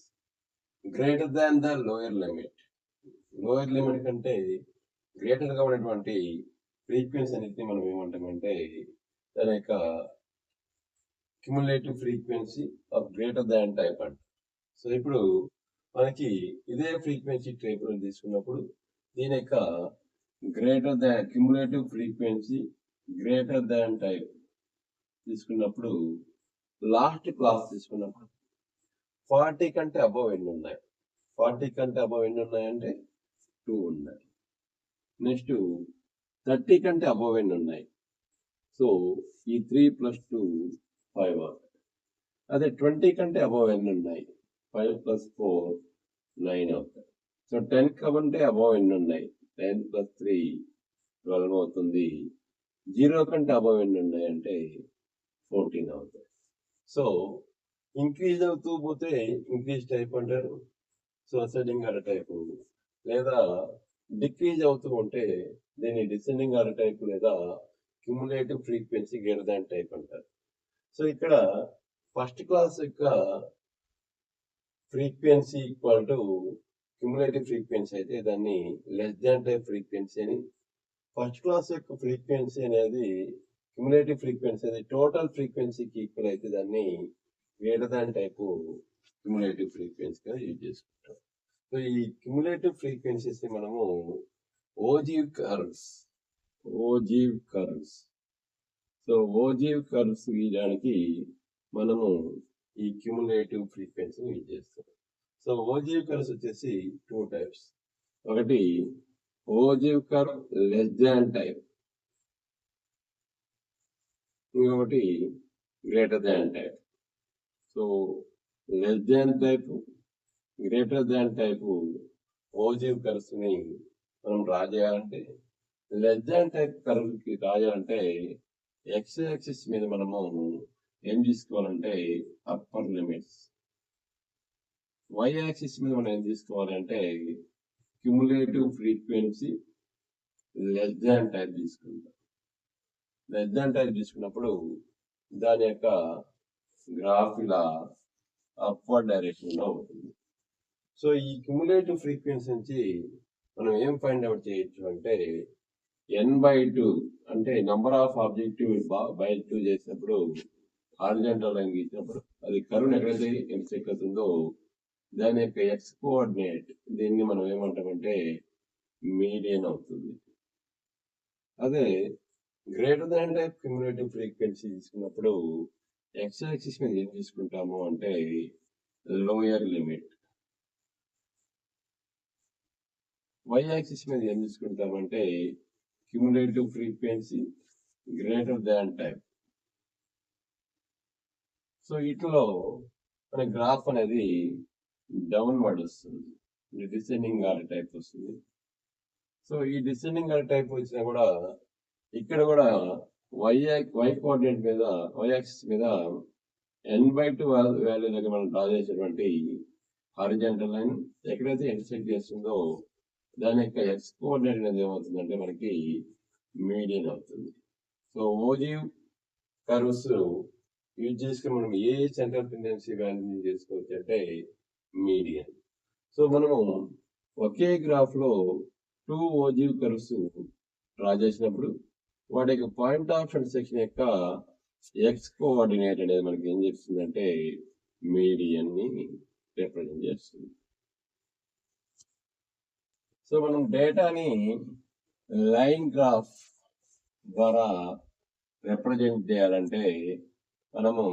S1: greater than the lower limit కంటే గ్రేటర్ గా ఉన్నటువంటి ఫ్రీక్వెన్సీ అనేది మనం ఏమంటామంటే దాని యొక్క cumulative frequency of greater than type అంట. సో ఇప్పుడు మనకి ఇదే ఫ్రీక్వెన్సీ టైప్ తీసుకున్నప్పుడు దీని యొక్క greater than cumulative frequency greater than type తీసుకున్నప్పుడు లాస్ట్ క్లాస్ తీసుకున్నప్పుడు 40 కంటే అబవ్ ఎన్ని ఉన్నాయి? 40 కంటే అబవ్ ఎన్ని ఉన్నాయంటే 2 ఉన్నాయి. నెక్స్ట్ 30 కంటే అబవ్ ఎన్ని ఉన్నాయి? సో ఈ 3 + 2 5 అవుతాయి. అదే 20 కంటే అబవ్ ఎన్ని ఉన్నాయి? 5 + 4 9 అవుతాయి. సో 10 కంటే అబవ్ ఎన్ని ఉన్నాయి? 10 + 3 12 అవుతుంది. 0 కంటే అబవ్ ఎన్ని ఉన్నాయి అంటే 14 అవుతాయి. సో ఇంక్రీజ్ అవుతూ పోతే ఇంక్రీజ్ టైప్ అంటారు. So ascending order type. లేదా డిక్రీజ్ అవుతూ ఉంటే దీన్ని డిసెండింగ్ ఆర్డర్ టైప్ లేదా cumulative frequency greater than type అంటారు. సో ఇక్కడ ఫస్ట్ క్లాస్ యొక్క frequency equal to cumulative frequency అయితే దాన్ని లెస్ దాన్ టైప్ ఫ్రీక్వెన్సీ అని, ఫస్ట్ క్లాస్ యొక్క ఫ్రీక్వెన్సీ అనేది క్యుములేటివ్ ఫ్రీక్వెన్సీ అనేది టోటల్ ఫ్రీక్వెన్సీకి ఈక్వల్ అయితే దాన్ని గ్రేటర్ దాన్ టైప్ క్యుములేటివ్ ఫ్రీక్వెన్సీగా యూజ్ చేసుకుంటాం. సో ఈ క్యుములేటివ్ ఫ్రీక్వెన్సీస్ మనము ogive curves so ogive curves గీయడానికి మనము ఈ క్యుములేటివ్ ఫ్రీక్వెన్సీని యూజ్ చేస్తాం. సో ఓజీవ్ కర్వ్స్ వచ్చేసి 2 టైప్స్. ఒకటి ogive curve less than type, ఇంకొకటి greater than type. So less than type greater than type ogive curves ని మనం డ్రా చేయాలంటే లెస్ దాన్ టైప్ కర్వ్ కి డ్రా చేయాలంటే ఎక్స్ యాక్సిస్ మీద మనము ఏం తీసుకోవాలంటే అప్పర్ లిమిట్స్, వై యాక్సిస్ మీద మనం ఏం తీసుకోవాలంటే cumulative frequency less than type తీసుకుంటాం. లెస్ దాన్ టైప్ తీసుకున్నప్పుడు దాని యొక్క గ్రాఫ్ ఇలా అప్వర్డ్ డైరెక్షన్ లో ఉంటుంది. సో ఈ క్యుములేటివ్ ఫ్రీక్వెన్సీ నుంచి మనం ఏం ఫైండ్ అవుట్ చేయొచ్చు అంటే n/2 అంటే నంబర్ ఆఫ్ ఆబ్జెక్టివ్ బై 2 చేసినప్పుడు హారిజాంటల్ లైన్ గీసినప్పుడు అది కర్వ్ ఎక్కడైతే ఇంటర్సెక్ట్ అవుతుందో దాని యొక్క ఎక్స్ కోఆర్డినేట్ దీన్ని మనం ఏమంటామంటే మీడియన్ అవుతుంది. అదే greater than type cumulative frequency తీసుకున్నప్పుడు ఎక్స్ యాక్సిస్ మీద ఏం తీసుకుంటాము అంటే లోయర్ లిమిట్, వై యాక్సిస్ మీద ఏం తీసుకుంటామంటే cumulative frequency greater than type. So వీటిలో మన గ్రాఫ్ అనేది డౌన్వర్డ్ వస్తుంది, డిసెండింగ్ ఆర్డర్ టైప్ వస్తుంది. సో ఈ డిసెండింగ్ ఆర్డర్ టైప్ వచ్చినా కూడా ఇక్కడ కూడా వై కోఆర్డినేట్ మీద వై యాక్సిస్ మీద n/2 వాల్యూ దగ్గర మనం డ్రా చేసేటువంటి హారిజాంటల్ లైన్ ఎక్కడైతే ఇంటర్సెక్ట్ చేస్తుందో దాని యొక్క ఎక్స్ కోఆర్డినేట్ అనేది ఏమవుతుందంటే మనకి మీడియన్ అవుతుంది. సో ఓజీవ్ కర్వ్స్ యూజ్ చేసుకుని మనం ఏ సెంట్రల్ టెండెన్సీ వాల్యూ చేసుకోవచ్చు అంటే మీడియన్. సో మనము ఒకే గ్రాఫ్ లో 2 ఓజీవ్ కర్వ్స్ డ్రా చేసినప్పుడు వాటి యొక్క పాయింట్ ఆఫ్ ఇంటర్సెక్షన్ యొక్క ఎక్స్ కోఆర్డినేట్ అనేది మనకి ఏం చేస్తుందంటే మీడియన్ ని రిప్రజెంట్ చేస్తుంది. సో మనం డేటాని లైన్ గ్రాఫ్ ద్వారా రిప్రజెంట్ చేయాలంటే మనము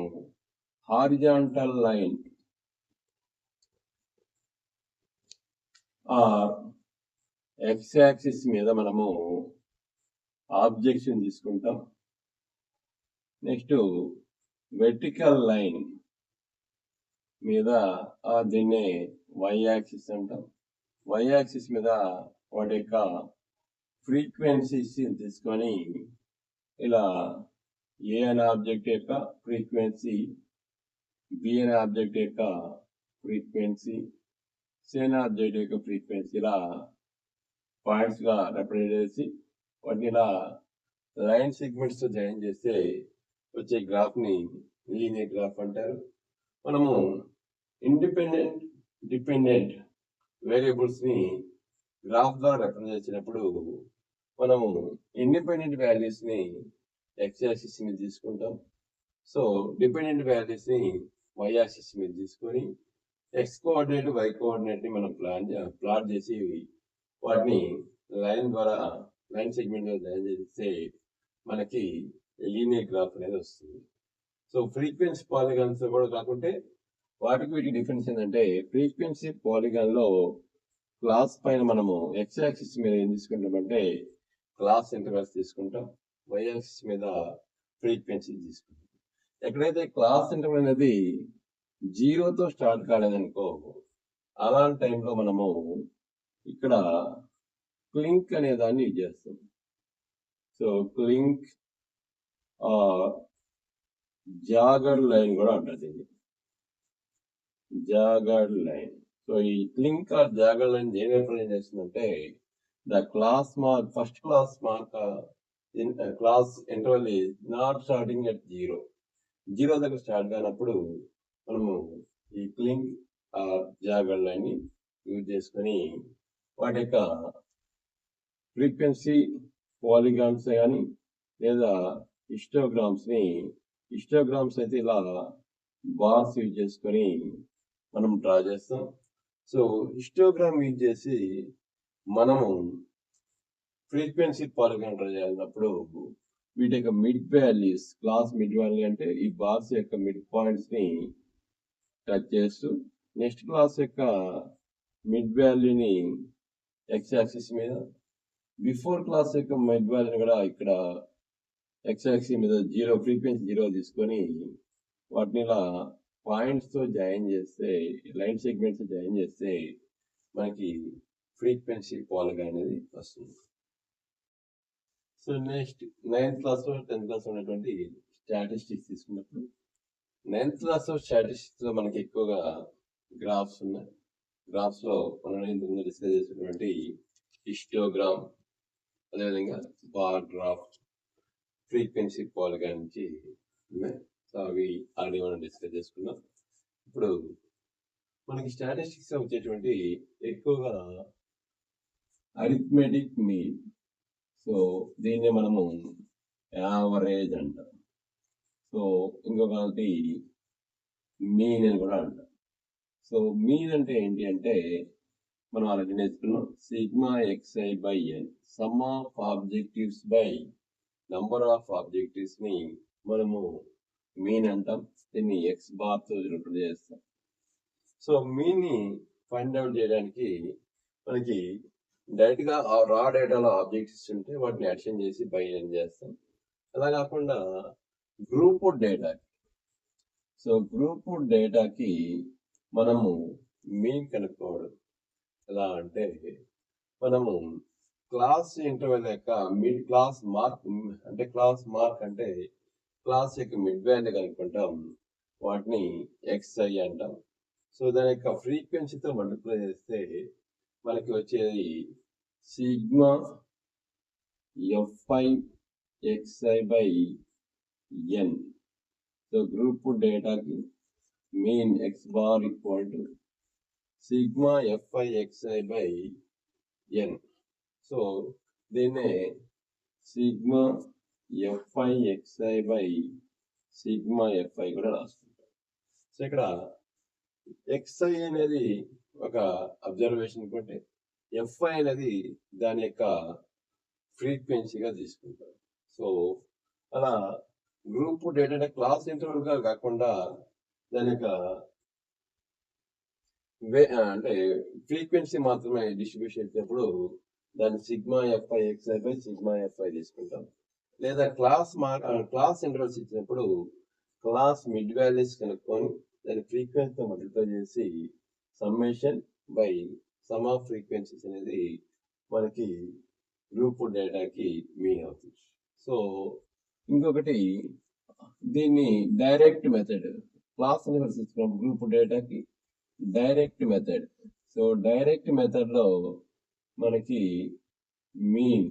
S1: హారిజాంటల్ లైన్ ఎక్స్ యాక్సిస్ మీద మనము ఆబ్జెక్ట్స్ తీసుకుంటాం. నెక్స్ట్ వెర్టికల్ లైన్ మీద దీన్నే వై యాక్సిస్ అంటాం. వై యాక్సిస్ మీద వాటి యొక్క ఫ్రీక్వెన్సీస్ తీసుకొని ఇలా ఏ అనే ఆబ్జెక్ట్ యొక్క ఫ్రీక్వెన్సీ, బి అనే ఆబ్జెక్ట్ యొక్క ఫ్రీక్వెన్సీ, సి అనే ఆబ్జెక్ట్ యొక్క ఫ్రీక్వెన్సీ ఇలా పాయింట్స్ గా రిప్రజెంట్ చేసి వాటిని ఇలా లైన్ సెగ్మెంట్స్ తో జాయిన్ చేస్తే వచ్చే గ్రాఫ్ ని లీనియర్ గ్రాఫ్ అంటారు. మనము ఇండిపెండెంట్ డిపెండెంట్ వేరియబుల్స్ ని గ్రాఫ్ ద్వారా రిప్రజెంట్ చేసినప్పుడు మనము ఇండిపెండెంట్ వాల్యూస్ ని ఎక్స్ యాక్సిస్ మీద తీసుకుంటాం. సో డిపెండెంట్ వాల్యూస్ ని వై యాక్సిస్ మీద తీసుకొని ఎక్స్ కోఆర్డినేట్ వై కోఆర్డినేట్ ని మనం ప్లాట్ చేసి వాటిని లైన్ సెగ్మెంట్ ద్వారా జాయిన్ చేస్తే మనకి లీనియర్ గ్రాఫ్ అనేది వస్తుంది. సో ఫ్రీక్వెన్సీ పాలిగాన్స్ కూడా కాకుంటే వాటికి వీటి డిఫరెన్స్ ఏంటంటే ఫ్రీక్వెన్సీ పాలిగాన్ లో క్లాస్ పైన మనము ఎక్స్ యాక్సిస్ మీద ఏం తీసుకుంటామంటే క్లాస్ ఇంటర్వెల్స్ తీసుకుంటాం, వై యాక్సిస్ మీద ఫ్రీక్వెన్సీ తీసుకుంటాం. ఎక్కడైతే క్లాస్ ఇంటర్వెల్ అనేది 0తో స్టార్ట్ కాలేదనుకో అలాంటి టైంలో మనము ఇక్కడ క్లింక్ అనే దాన్ని యూజ్ చేస్తాం. సో క్లింక్ జాగర్డ్ లైన్ కూడా ఉంటుంది, జాగర్డ్ లైన్. సో ఈ క్లింక్ ఆర్ జాగర్డ్ లైన్ ఏం రిప్రజెంట్ చేస్తుందంటే the class mark first class mark class interval is not starting at 0 దగ్గర స్టార్ట్ కానప్పుడు మనము ఈ క్లింక్ ఆర్ జాగర్డ్ లైన్ ని యూజ్ చేసుకొని వాటి యొక్క ఫ్రీక్వెన్సీ పాలిగాన్స్ కానీ లేదా హిస్టోగ్రామ్స్ అయితే ఇలా బార్స్ యూజ్ చేసుకొని మనం డ్రా చేస్తాం. సో హిస్టోగ్రామ్ యూజ్ చేసి మనము ఫ్రీక్వెన్సీ పాలిగాన్ డ్రా చేయాలన్నప్పుడు వీటి యొక్క mid values, class mid value అంటే ఈ బార్స్ యొక్క మిడ్ పాయింట్స్ ని టచ్ చేస్తూ నెక్స్ట్ క్లాస్ యొక్క మిడ్ వాల్యూని ఎక్స్ యాక్సిస్ మీద, బిఫోర్ క్లాస్ యొక్క మిడ్ వాల్యూని కూడా ఇక్కడ ఎక్స్ యాక్సిస్ మీద ఫ్రీక్వెన్సీ 0 తీసుకొని వాటిని ఇలా పాయింట్స్ తో జాయిన్ చేస్తే, లైన్ సెగ్మెంట్స్ జాయిన్ చేస్తే మనకి ఫ్రీక్వెన్సీ పాలిగాన్ అనేది వస్తుంది. సో నెక్స్ట్ 9th క్లాస్ లో 10th క్లాస్ ఉన్నటువంటి స్టాటిస్టిక్స్ తీసుకున్నప్పుడు 9th క్లాస్ లో స్టాటిస్టిక్స్ లో మనకి ఎక్కువగా గ్రాఫ్స్ ఉన్నాయి. గ్రాఫ్స్ లో మనం ఇంతకుముందు డిస్కస్ చేసినటువంటి హిస్టోగ్రామ్, అదేవిధంగా బార్ గ్రాఫ్, ఫ్రీక్వెన్సీ పాలిగాన్ నుంచి ఉన్నాయి. సో అవి ఆల్రెడీ మనం డిస్కస్ చేసుకున్నాం. ఇప్పుడు మనకి స్టాటిస్టిక్స్ వచ్చేటువంటి ఎక్కువగా అరిథమెటిక్ మీన్, సో దీన్ని మనము యావరేజ్ అంటాం. సో ఇంకొకటి మీన్ అని కూడా అంటాం. సో మీన్ అంటే ఏంటి అంటే మనం ఆల్రెడీ నేర్చుకున్నాం, sigma x i by n, sum of objectives by number of objectives ని మనము మీన్ అంటాం. దీన్ని ఎక్స్ బార్ తో రిప్రజెంట్ చేస్తాం. సో మీన్ ని ఫైండ్ అవుట్ చేయడానికి మనకి డైరెక్ట్ గా రా డేటాలో ఆబ్జెక్ట్స్ ఉంటే వాటిని అడిషన్ చేసి బై ఎన్ చేస్తాం. అలా కాకుండా గ్రూప్ డేటా, సో గ్రూప్ డేటాకి మనము మీన్ కనుక్కోవడం ఎలా అంటే మనము క్లాస్ ఇంటర్వెల్ యొక్క మిడ్ క్లాస్ మార్క్, అంటే క్లాస్ మార్క్ అంటే క్లాస్ యొక్క మిడ్ వాల్యూ కనుక్కుంటాం, వాటిని ఎక్స్ఐ అంటాం. సో దాని యొక్క ఫ్రీక్వెన్సీతో మల్టిప్లై చేస్తే మనకి వచ్చేది sigma FI XI by N. So group డేటాకి mean X bar equal to sigma FI XI by N. So దీన్నే sigma FI XI by sigma FI కూడా రాసుకుంటాం. సో ఇక్కడ ఎక్స్ఐ అనేది ఒక అబ్జర్వేషన్ అనుకుంటే ఎఫ్ఐ అనేది దాని యొక్క ఫ్రీక్వెన్సీగా తీసుకుంటాం. సో అలా గ్రూప్ డేటా అంటే క్లాస్ ఇంటర్వల్ గా కాకుండా దాని యొక్క అంటే ఫ్రీక్వెన్సీ మాత్రమే డిస్ట్రిబ్యూషన్ ఇచ్చినప్పుడు దాన్ని sigma FI XI by sigma FI తీసుకుంటాం. లేదా క్లాస్ ఇంటర్వల్స్ ఇచ్చినప్పుడు క్లాస్ మిడ్ వాల్యూస్ కనుక్కొని దాని ఫ్రీక్వెన్సీతో మల్టిప్లై చేసి summation by sum of frequencies అనేది మనకి గ్రూప్ డేటాకి మీన్ అవుతుంది. సో ఇంకొకటి దీన్ని డైరెక్ట్ మెథడ్, క్లాస్ ఇంటర్వల్స్ ఇచ్చినప్పుడు గ్రూప్ డేటాకి direct method. So direct method లో మనకి mean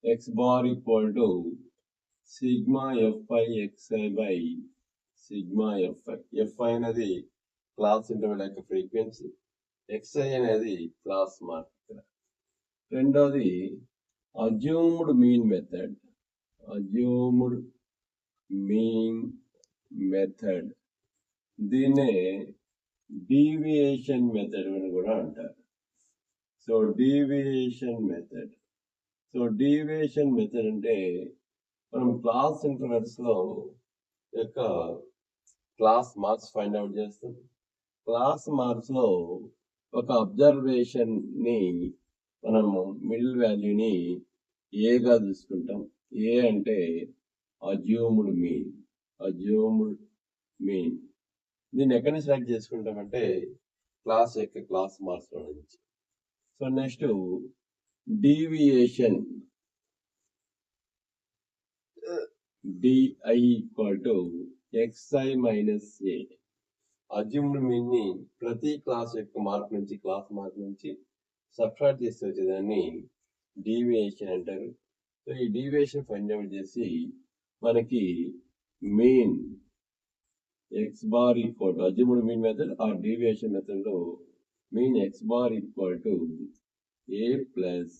S1: X bar equal to sigma FI XI by sigma FI. FI అనేది క్లాస్ ఇంటర్వెల్ యొక్క ఫ్రీక్వెన్సీ, ఎక్స్ఐ అనేది క్లాస్ మార్క్. రెండోది assumed mean method. Assumed mean method దీన్నే డీవియేషన్ మెథడ్ అని కూడా అంటారు. So deviation method, so deviation method అంటే మనం క్లాస్ ఇంటర్వెల్స్ లో యొక్క క్లాస్ మార్క్స్ ఫైండ్ అవుట్ చేస్తాం. క్లాస్ మార్క్స్ లో ఒక అబ్జర్వేషన్ ని మనము మిడిల్ వాల్యూని ఏగా తీసుకుంటాం. ఏ అంటే అజ్యూమ్డ్ మీన్. అజ్యూమ్డ్ మీన్ దీన్ని ఎక్కడి నుంచి సెలెక్ట్ చేసుకుంటామంటే క్లాస్ యొక్క క్లాస్ మార్క్స్ లో నుంచి. So next deviation, DI equal to xi minus A. Assumed mean ని ప్రతి క్లాస్ యొక్క మార్క్ నుంచి, క్లాస్ మార్క్ నుంచి సబ్ట్రాక్ట్ చేసి వచ్చేదాన్ని డీవియేషన్ అంటారు. సో ఈ డీవియేషన్ ఫైండ్ అవుట్ చేసి మనకి mean X bar equal to assumed mean method ఆ డీవియేషన్ మెథడ్ లో mean X bar equal to A plus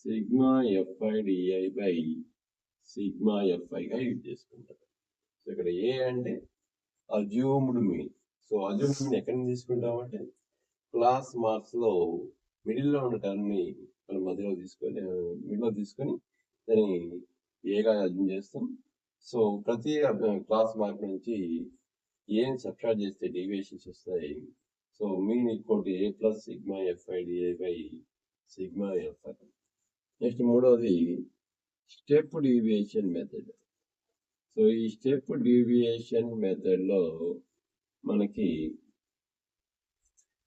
S1: sigma FI DI by sigma ఎఫ్ఐగా యూజ్ చేసుకుంటారు. సో ఇక్కడ ఏ అంటే assumed mean. So assumed mean ఎక్కడి నుంచి తీసుకుంటామంటే క్లాస్ మార్క్స్ లో మిడిల్ లో ఉన్న టర్మ్ ని మనం మధ్యలో తీసుకొని దాన్ని ఏగా అజ్యూమ్ చేస్తాం. సో ప్రతి క్లాస్ మార్క్ నుంచి ఏని సబ్ట్రాక్ట్ చేస్తే డీవియేషన్స్ వస్తాయి. So mean equal to A plus sigma FI DI by sigma FI. Next మూడవది స్టెప్ డీవియేషన్ మెథడ్. సో ఈ స్టెప్ డీవియేషన్ మెథడ్ లో మనకి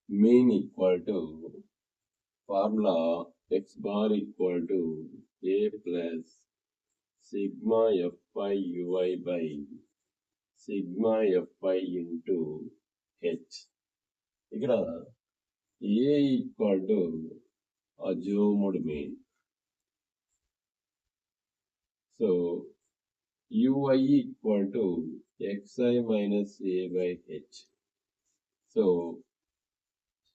S1: mean equal to formula X bar equal to A plus sigma FI UI by sigma FI into H. ఇక్కడ A equal to assumed mean. So ui equal to xi minus a by h. So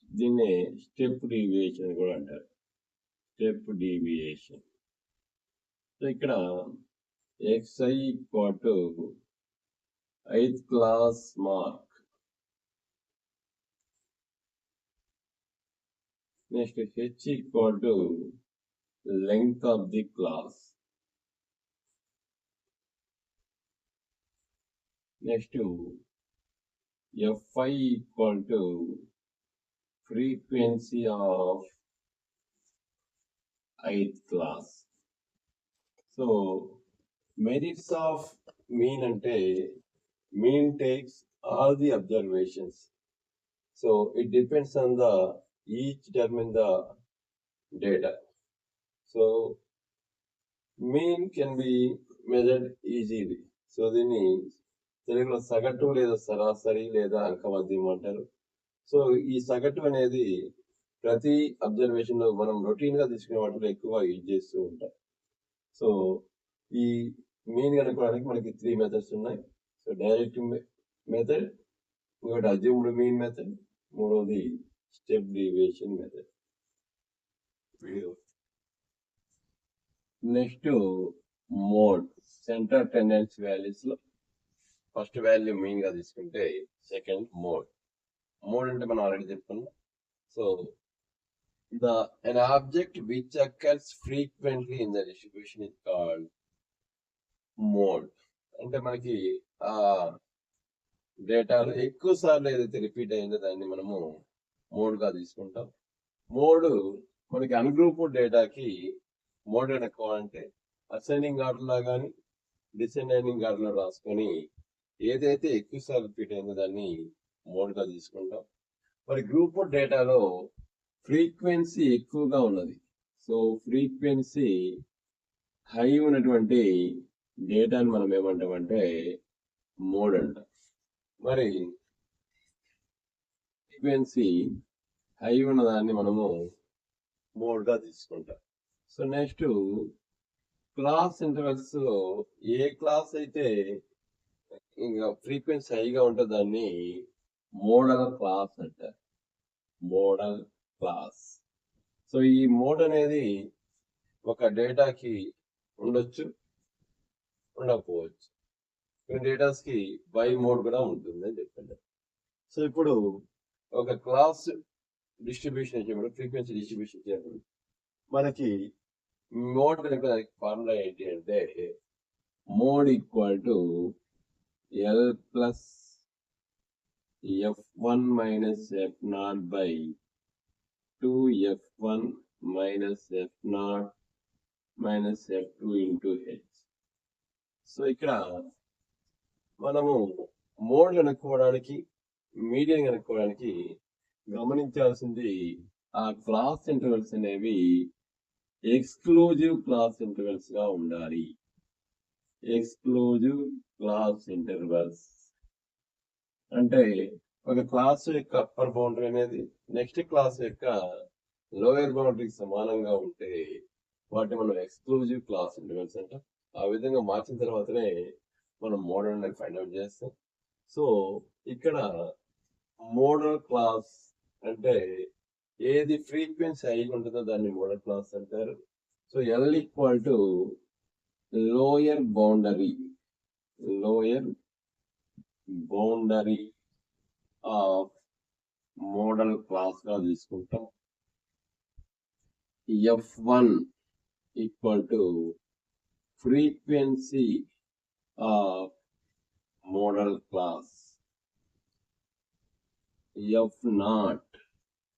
S1: దీన్నే స్టెప్ డీవియేషన్ కూడా అంటారు, స్టెప్ డీవియేషన్. సో ఇక్కడ xi equal to 8th class mark. Next h equal to length of the class. Next fi equal to frequency of 8th class. So merits of mean ante mean takes all the observations. So it depends on the each term in the data. So mean can be measured easily. So దీన్ని తెలుగులో సగటు లేదా సరాసరి లేదా అంకమద్యం అంటారు. సో ఈ సగటు అనేది ప్రతి అబ్జర్వేషన్ లో మనం రొటీన్ గా తీసుకునే వాటిలో ఎక్కువ యూజ్ చేస్తూ ఉంటాం. సో ఈ మీన్ కనుక్కోవడానికి మనకి 3 మెథడ్స్ ఉన్నాయి. సో డైరెక్ట్ మెథడ్, ఇంకోటి అజ్యూమ్డ్ మీన్ మెథడ్, మూడవది step deviation method. Next mode, centre tendency values లో ఫస్ట్ వాల్యూ మీన్ గా తీసుకుంటే సెకండ్ మోడ్. మోడ్ అంటే మనం ఆల్రెడీ చెప్పుకున్నాం. So an object which occurs frequently in the distribution is called mode. అంటే మనకి ఆ డేటాలో ఎక్కువ సార్లు ఏదైతే రిపీట్ అయిందో దాన్ని మనము మోడ్ గా తీసుకుంటాం. మోడ్ మనకి అన్గ్రూప్డ్ డేటాకి మోడ్ అనుకోవాలంటే అసెండింగ్ ఆర్డర్ లా కానీ డిసెండింగ్ ఆర్డర్ లో రాసుకొని ఏదైతే ఎక్కువ సార్లు రిపీట్ అయిందో దాన్ని మోడ్ గా తీసుకుంటాం. మరి గ్రూప్ డేటాలో ఫ్రీక్వెన్సీ ఎక్కువగా ఉన్నది. సో ఫ్రీక్వెన్సీ హై ఉన్నటువంటి డేటాని మనం ఏమంటామంటే మోడ్ అంటాం. మరి ఫ్రీక్వెన్సీ హై ఉన్నదాన్ని మనము మోడ్ గా తీసుకుంటాం. సో నెక్స్ట్ క్లాస్ ఇంటర్వెల్స్ లో ఏ క్లాస్ అయితే ఇంకా ఫ్రీక్వెన్సీ హైగా ఉంటుంది దాన్ని మోడల్ క్లాస్ అంటారు, మోడల్ క్లాస్. సో ఈ మోడ్ అనేది ఒక డేటాకి ఉండొచ్చు, ఉండకపోవచ్చు. కొన్ని డేటాస్ కి బై మోడ్ కూడా ఉంటుంది అని చెప్పండి. సో ఇప్పుడు ఒక క్లాస్ డిస్ట్రిబ్యూషన్ ఇచ్చినప్పుడు, ఫ్రీక్వెన్సీ డిస్ట్రిబ్యూషన్ ఇచ్చినప్పుడు మనకి మోడ్ కనుక ఫార్ములా ఏంటి అంటే mode equal to L plus f1 minus f0 by 2f1 minus f0 minus f2 into h. So ఇక్కడ మనము మోడ్ కనుక్కోవడానికి, మీడియన్ కనుక్కోవడానికి గమనించాల్సింది ఆ క్లాస్ ఇంటర్వెల్స్ అనేవి ఎక్స్క్లూజివ్ క్లాస్ ఇంటర్వెల్స్ గా ఉండాలి. ఎక్స్క్లూజివ్ క్లాస్ ఇంటర్వెల్స్ అంటే ఒక క్లాస్ యొక్క అప్పర్ బౌండరీ అనేది నెక్స్ట్ క్లాస్ యొక్క లోయర్ బౌండరీకి సమానంగా ఉంటే వాటిని మనం ఎక్స్క్లూజివ్ క్లాస్ ఇంటర్వెల్స్ అంటాం. ఆ విధంగా మార్చిన తర్వాతనే మనం మోడల్ అనేది ఫైండ్ అవుట్ చేస్తాం. సో ఇక్కడ మోడల్ క్లాస్ అంటే ఏది ఫ్రీక్వెన్సీ హై ఉంటుందో దాన్ని మోడల్ క్లాస్ అంటారు. So L equal to lower boundary, lower boundary of model class గా తీసుకుంటాం. f1 equal to frequency of modal class, f0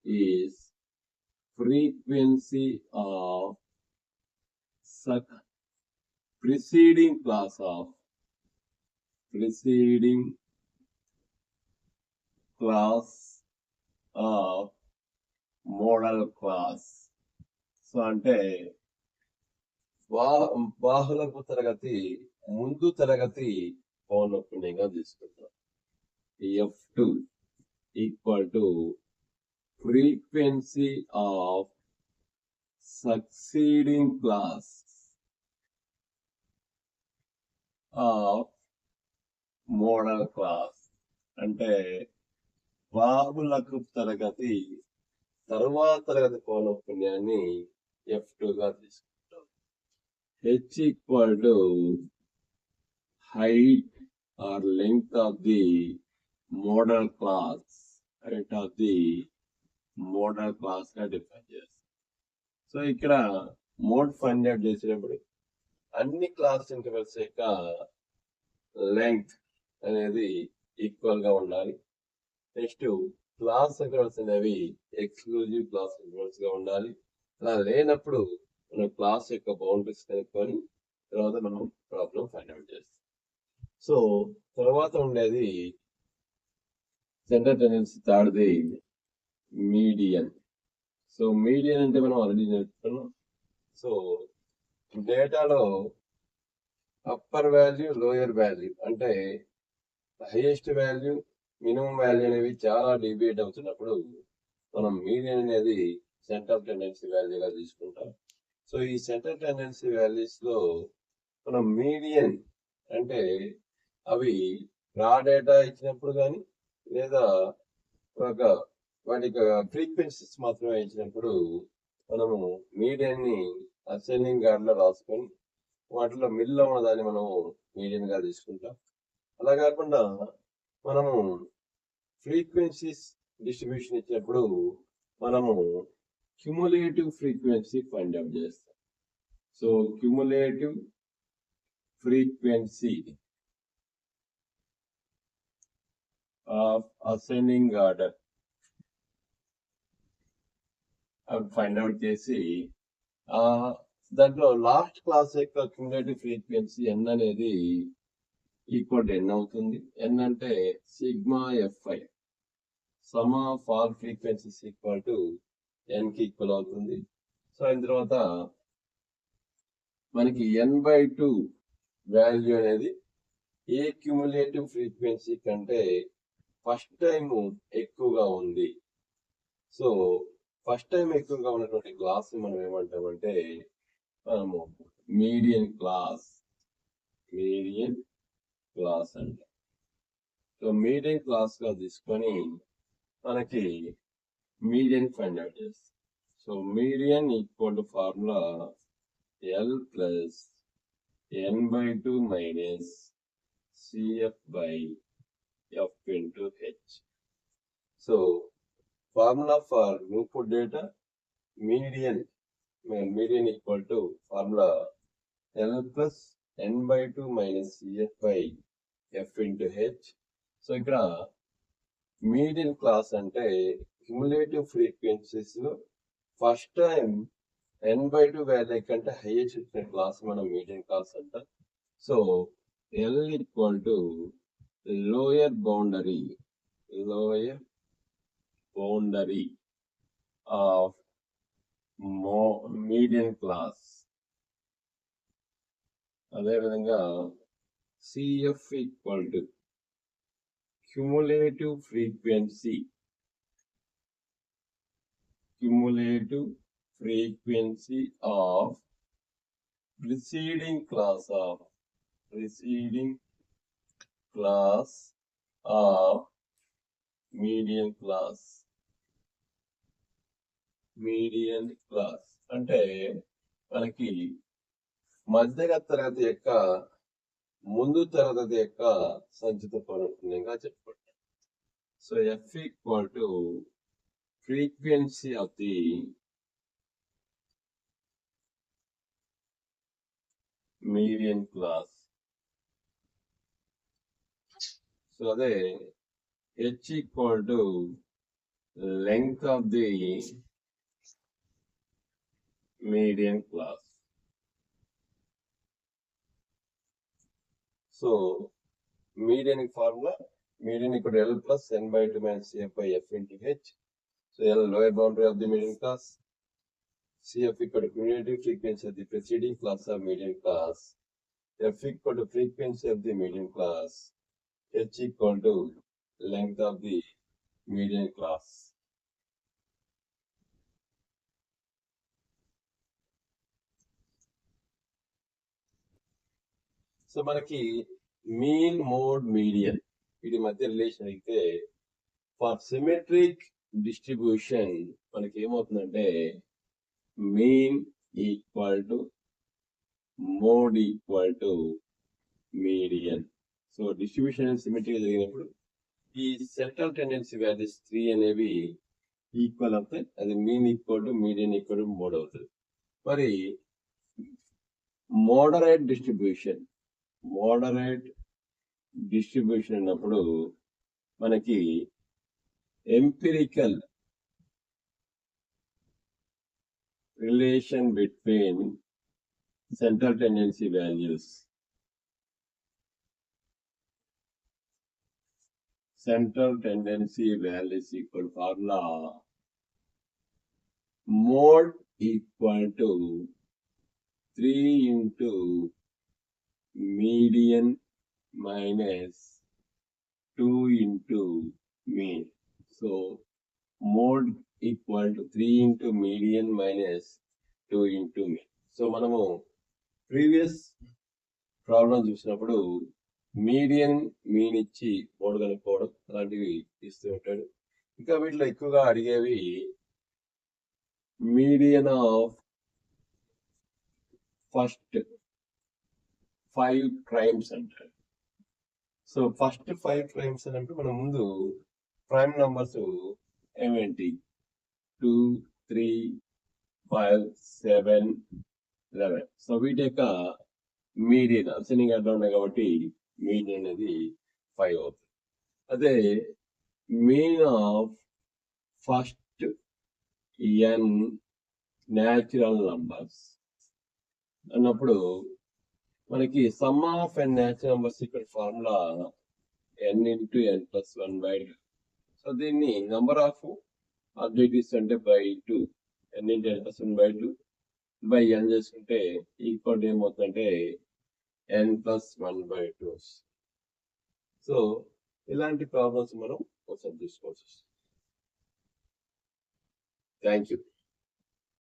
S1: is frequency of preceding class of modal class. So అంటే బాహుళపు తరగతి ముందు తరగతి పౌనఃపున్యంగా తీసుకుంటాం. f2 equal to frequency of succeeding class of modal class అంటే బాబులకు తరగతి తరువాత తరగతి పౌనఃపున్యాన్ని F2 గా తీసుకుంటాం. H equal to height or length of the model class, height of the model class గా డిఫైన్ చేస్తాం. సో ఇక్కడ మోడ్ ఫైండ్ అవుట్ చేసినప్పుడు అన్ని క్లాస్ ఇంటర్వెల్స్ యొక్క లెంగ్త్ అనేది ఈక్వల్ గా ఉండాలి. నెక్స్ట్ క్లాస్ ఇంటర్వెల్స్ అనేవి ఎక్స్క్లూజివ్ క్లాస్ ఇంటర్వెల్స్ గా ఉండాలి. అలా లేనప్పుడు మనం క్లాస్ యొక్క బౌండరీస్ కనుక్కొని తర్వాత మనం ప్రాబ్లం ఫైండ్ అవుట్ చేస్తాం. సో తర్వాత ఉండేది సెంటర్ టెండెన్సీ థర్డ్ది మీడియన్. సో మీడియన్ అంటే మనం ఆల్రెడీ నేర్చుకున్నాం. సో డేటాలో అప్పర్ వాల్యూ లోయర్ వాల్యూ అంటే హైయెస్ట్ వాల్యూ మినిమం వాల్యూ అనేవి చాలా డిబేట్ అవుతున్నప్పుడు మనం మీడియన్ అనేది సెంటర్ టెండెన్సీ వాల్యూగా తీసుకుంటాం. సో ఈ సెంటర్ టెండెన్సీ వాల్యూస్ లో మనం మీడియన్ అంటే అవి రా డేటా ఇచ్చినప్పుడు కానీ లేదా వాటికి ఫ్రీక్వెన్సీస్ మాత్రమే ఇచ్చినప్పుడు మనము మీడియన్ ని అసెండింగ్ గార్డ్ లో రాసుకొని వాటిలో మిడిల్ లో ఉన్న దాన్ని మనము మీడియన్ గా తీసుకుంటాం. అలా కాకుండా మనము ఫ్రీక్వెన్సీస్ డిస్ట్రిబ్యూషన్ ఇచ్చినప్పుడు మనము క్యుములేటివ్ ఫ్రీక్వెన్సీ ఫైండ్ అవుట్ చేస్తాం. So cumulative frequency of ascending order అవి ఫైండ్ అవుట్ చేసి దాంట్లో లాస్ట్ క్లాస్ యొక్క క్యుములేటివ్ ఫ్రీక్వెన్సీ ఎన్ అనేది ఈక్వల్ టు ఎన్ అవుతుంది. ఎన్ అంటే sigma FI, sum of all frequencies equal to N కి ఈక్వల్ అవుతుంది. సో అయిన తర్వాత మనకి n/2 వాల్యూ అనేది ఏ క్యుములేటివ్ ఫ్రీక్వెన్సీ కంటే ఫస్ట్ టైం ఎక్కువగా ఉంది. సో ఫస్ట్ టైం ఎక్కువగా ఉన్నటువంటి క్లాస్ మనం ఏమంటామంటే మనము మీడియన్ క్లాస్ అంట. సో మీడియన్ క్లాస్ గా తీసుకొని మనకి మీడియన్ ఫైండ్ అవుట్ చేస్తాం. So median equal to formula L plus n/2 minus CF/F into H. So formula for input data median equal to formula L plus n/2 minus CF/F into H. So ఇక్కడ మీడియన్ క్లాస్ అంటే క్యుములేటివ్ ఫ్రీక్వెన్సీస్ లో ఫస్ట్ టైం n/2 వాల్యూ కంటే హైయెస్ట్ ఇచ్చిన క్లాస్ మనం మీడియన్ క్లాస్ అంటాం. So L equal to lower boundary of median class. అదేవిధంగా CF equal to cumulative frequency of preceding class of median class అంటే మనకి మధ్య తరగతి యొక్క ముందు తరగతి యొక్క సంచిత పౌనఃపున్యంగా చెప్పుకుంటాం. So F equal to frequency of the median class. So అదే H equal to length of the median class. So median formula median equal to L plus n/2 minus CF/F into H. So L lower boundary of the median class, CF equal to cumulative frequency of the preceding class of median class, F equal to frequency of the median class, H equal to length of the median class. So మనకి మీన్ మోడ్ మీడియన్ వీటి మధ్య రిలేషన్ అయితే ఫర్ సిమెట్రిక్ డిస్ట్రిబ్యూషన్ మనకి ఏమవుతుందంటే mean equal to mode equal to median. So distribution symmetric జరిగినప్పుడు ఈ సెంట్రల్ టెండెన్సీ వాల్యూస్ 3 అనేవి ఈక్వల్ అవుతాయి. అది mean equal to median equal to mode అవుతుంది. మరి మోడరేట్ డిస్ట్రిబ్యూషన్ అన్నప్పుడు మనకి empirical relation between central tendency values equal formula mode equal to 3 into median minus 2 into mean. So mode equal to 3 into median minus 2 into mean. So మనము ప్రీవియస్ ప్రాబ్లం చూసినప్పుడు మీడియన్ మీన్ ఇచ్చి మోడ్ కనుక్కోవడం అలాంటివి ఇస్తూ ఉంటాడు. ఇంకా వీటిలో ఎక్కువగా అడిగేవి మీడియన్ ఆఫ్ ఫస్ట్ 5 ప్రైమ్స్ అంటారు. సో ఫస్ట్ 5 ప్రైమ్స్ అంటే మనం ముందు ప్రైమ్ నంబర్స్ ఏమేంటి 2, 3, 5, 7, 11. సో వీటి యొక్క మీడియన్ అసెండింగ్ ఆర్డర్ ఉన్నాయి కాబట్టి మీడియన్ అనేది 5 అవుతుంది. అదే mean of first n natural numbers అన్నప్పుడు మనకి sum of n natural numbers ఇక్కడ formula n into n plus 1/2. So దీన్ని నంబర్ ఆఫ్ ఆబ్జెక్టివ్స్ అంటే by 2 n into n plus 1/2 by n చేసుకుంటే ఈక్వల్ ఏమవుతుందంటే n plus 1/2. సో ఇలాంటి ప్రాబ్లమ్స్ మనం ఒకసారి తీసుకోవచ్చు. Thank you.